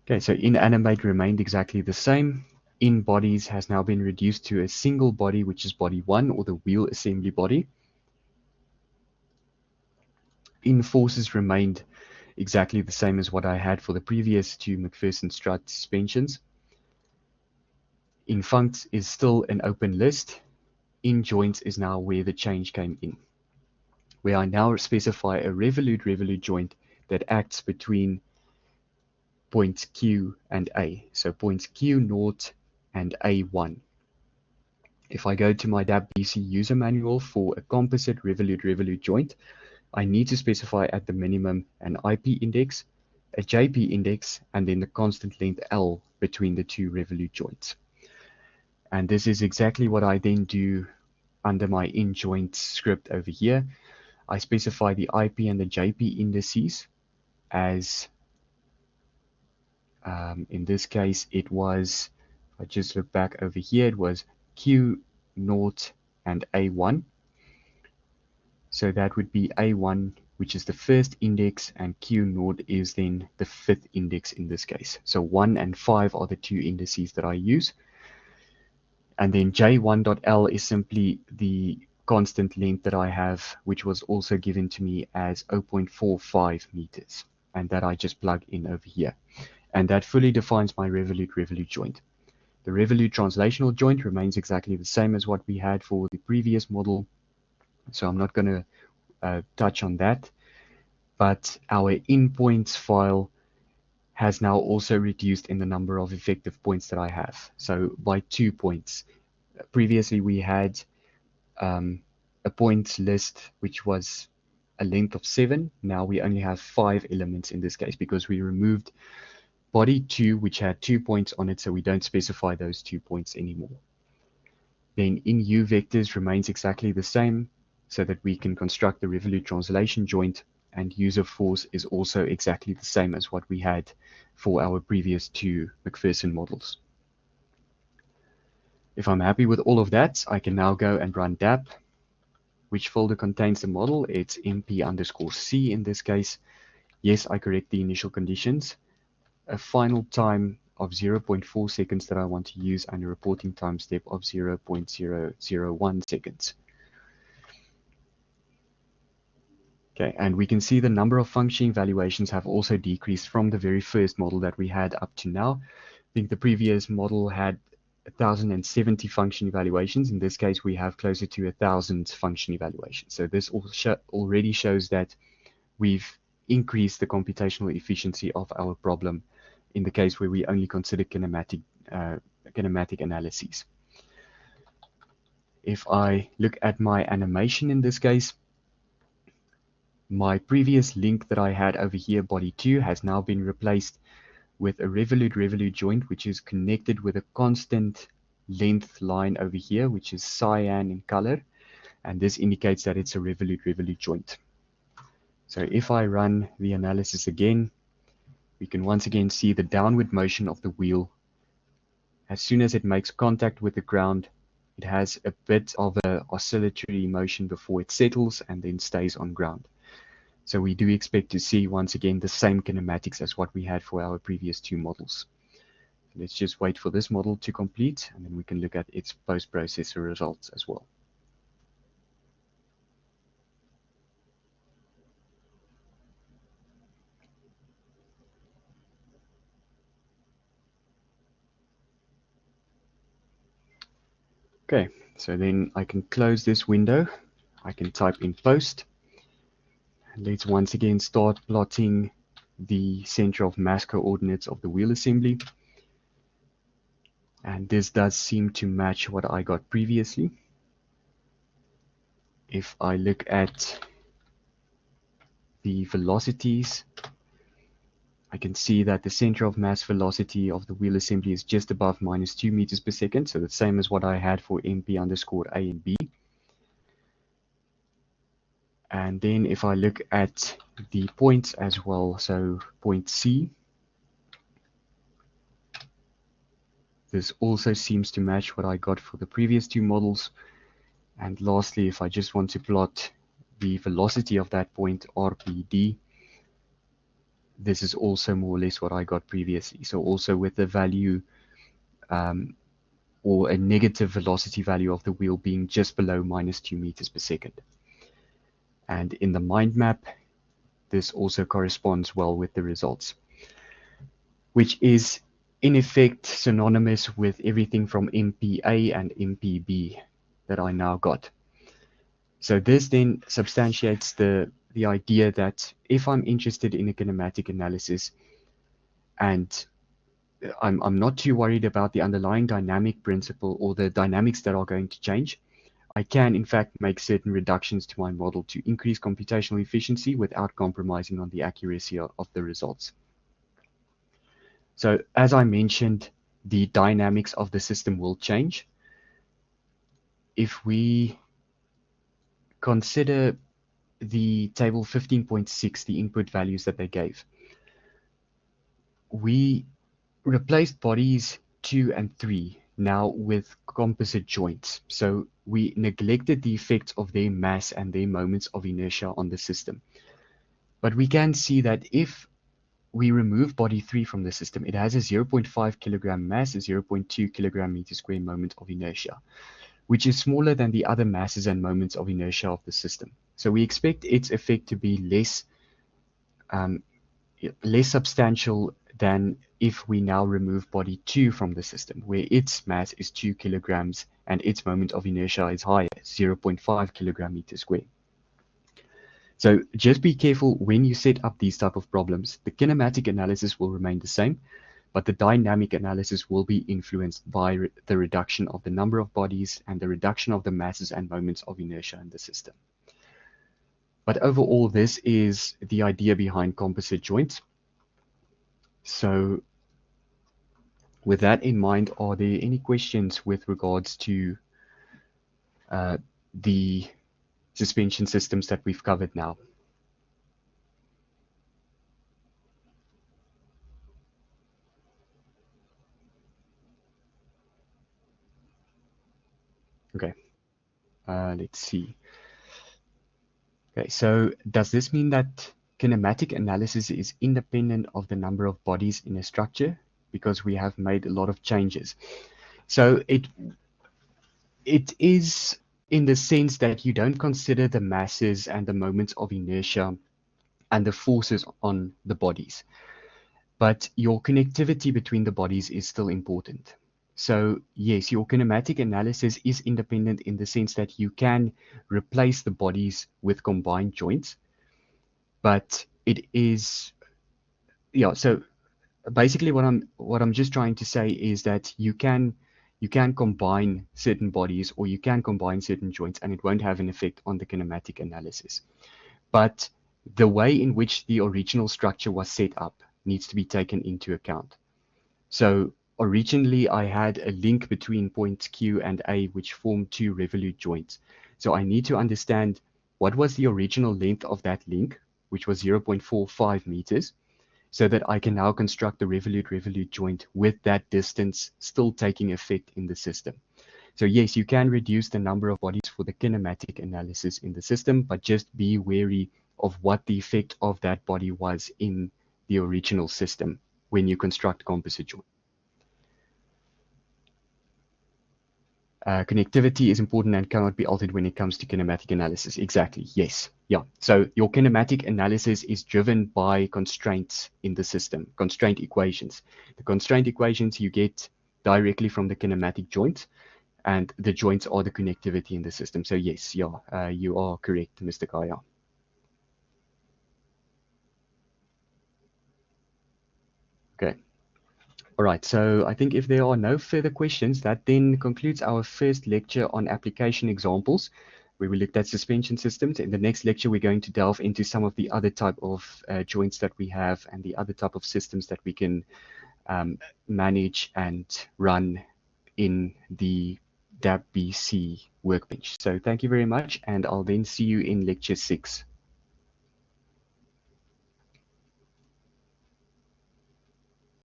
Okay, so inanimate remained exactly the same. In bodies has now been reduced to a single body, which is body 1, or the wheel assembly body. In forces remained exactly the same as what I had for the previous 2 MacPherson strut suspensions. In functs is still an open list. In joints is now where the change came in, where I now specify a revolute-revolute joint that acts between points Q and A. So points Q0 and A1. If I go to my DAB-BC user manual for a composite revolute-revolute joint, I need to specify at the minimum an IP index, a JP index, and then the constant length L between the 2 revolute joints. And this is exactly what I then do under my in-joint script over here. I specify the IP and the JP indices as, in this case, it was, if I just look back over here, it was Q0 and A1. So that would be A1, which is the first index, and Q0 is then the 5th index in this case. So 1 and 5 are the 2 indices that I use. And then J1.L is simply the constant length that I have, which was also given to me as 0.45 meters. And that I just plug in over here. And that fully defines my revolute-revolute joint. The revolute translational joint remains exactly the same as what we had for the previous model. So I'm not going to touch on that. But our in-points file has now also reduced in the number of effective points that I have. So by 2 points. Previously we had a points list which was a length of 7. Now we only have 5 elements in this case because we removed body 2 which had 2 points on it, so we don't specify those 2 points anymore. Then in U vectors remains exactly the same. so that we can construct the revolute translation joint, and user force is also exactly the same as what we had for our previous two MacPherson models. If I'm happy with all of that, I can now go and run dap. Which folder contains the model? It's mp_c in this case. Yes, I correct the initial conditions. A final time of 0.4 seconds that I want to use, and a reporting time step of 0.001 seconds. Okay, and we can see the number of function evaluations have also decreased from the very first model that we had up to now. I think the previous model had 1,070 function evaluations. In this case, we have closer to 1,000 function evaluations. So this already shows that we've increased the computational efficiency of our problem in the case where we only consider kinematic analyses. If I look at my animation in this case, my previous link that I had over here, body 2, has now been replaced with a revolute joint, which is connected with a constant length line over here, which is cyan in color, and this indicates that it's a revolute joint. So if I run the analysis again, we can once again see the downward motion of the wheel. As soon as it makes contact with the ground, it has a bit of an oscillatory motion before it settles and then stays on ground. So we do expect to see once again the same kinematics as what we had for our previous two models. Let's just wait for this model to complete, and then we can look at its post-processor results as well. Okay, so then I can close this window. I can type in post. Let's once again start plotting the center of mass coordinates of the wheel assembly. And this does seem to match what I got previously. If I look at the velocities, I can see that the center of mass velocity of the wheel assembly is just above -2 meters per second. So the same as what I had for MP_A and B. And then if I look at the points as well, so point C, this also seems to match what I got for the previous two models. And lastly, if I just want to plot the velocity of that point, RPD, this is also more or less what I got previously. So also with the value or a negative velocity value of the wheel being just below -2 meters per second. And in the mind map, this also corresponds well with the results, which is in effect synonymous with everything from MPA and MPB that I now got. So this then substantiates the idea that if I'm interested in a kinematic analysis and I'm not too worried about the underlying dynamic principle or the dynamics that are going to change, I can in fact make certain reductions to my model to increase computational efficiency without compromising on the accuracy of the results. So as I mentioned, the dynamics of the system will change. If we consider the table 15.6, the input values that they gave, we replaced bodies 2 and 3 now with composite joints. So we neglected the effects of their mass and their moments of inertia on the system. But we can see that if we remove body 3 from the system, it has a 0.5 kilogram mass, a 0.2 kilogram meter square moment of inertia, which is smaller than the other masses and moments of inertia of the system. So we expect its effect to be less substantial than if we now remove body 2 from the system, where its mass is 2 kilograms and its moment of inertia is higher, 0.5 kilogram meter square. So just be careful when you set up these type of problems. The kinematic analysis will remain the same, but the dynamic analysis will be influenced by the reduction of the number of bodies and the reduction of the masses and moments of inertia in the system. But overall, this is the idea behind composite joints. So with that in mind, are there any questions with regards to the suspension systems that we've covered now. Okay, let's see. Okay, so does this mean that kinematic analysis is independent of the number of bodies in a structure? Because we have made a lot of changes. So it is in the sense that you don't consider the masses and the moments of inertia and the forces on the bodies, but your connectivity between the bodies is still important. So yes, your kinematic analysis is independent in the sense that you can replace the bodies with combined joints, but it is, yeah, so basically what I'm just trying to say is that you can combine certain bodies or you can combine certain joints and it won't have an effect on the kinematic analysis. But the way in which the original structure was set up needs to be taken into account. So originally I had a link between points Q and A which formed two revolute joints. So I need to understand what was the original length of that link, which was 0.45 meters, so that I can now construct the revolute joint with that distance still taking effect in the system. So yes, you can reduce the number of bodies for the kinematic analysis in the system, but just be wary of what the effect of that body was in the original system when you construct composite joint. Connectivity is important and cannot be altered when it comes to kinematic analysis. Exactly. Yes. Yeah. So your kinematic analysis is driven by constraints in the system, constraint equations. The constraint equations you get directly from the kinematic joints, and the joints are the connectivity in the system. So yes, yeah, you are correct, Mr. Kaya. Okay. All right. So I think if there are no further questions, that then concludes our first lecture on application examples, where we looked at suspension systems. In the next lecture, we're going to delve into some of the other type of joints that we have and the other type of systems that we can manage and run in the DAB BC workbench. So thank you very much, and I'll then see you in lecture 6.